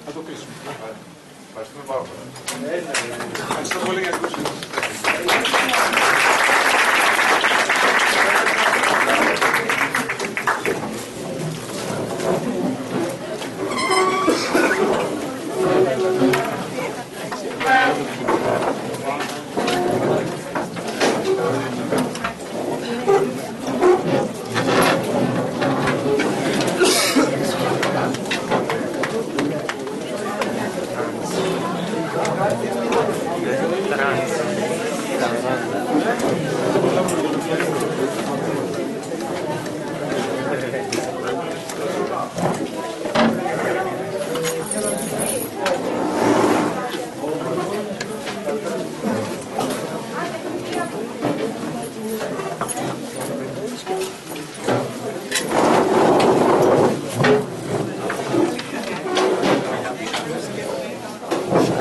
Θα το κλείσουμε. Ευχαριστούμε πάρα πολύ. Ευχαριστώ πολύ για την προσοχή.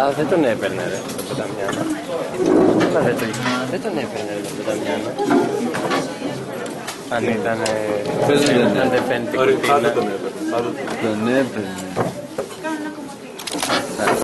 Α, δεν τον έπαιρνε ρε, τον Πεταμιάνο. Αλλά δεν τον έπαιρνε ρε, τον Πεταμιάνο. Αν ήταν... Πες δεν δεν φαίνεται κουτίνα. τον έπαιρνε.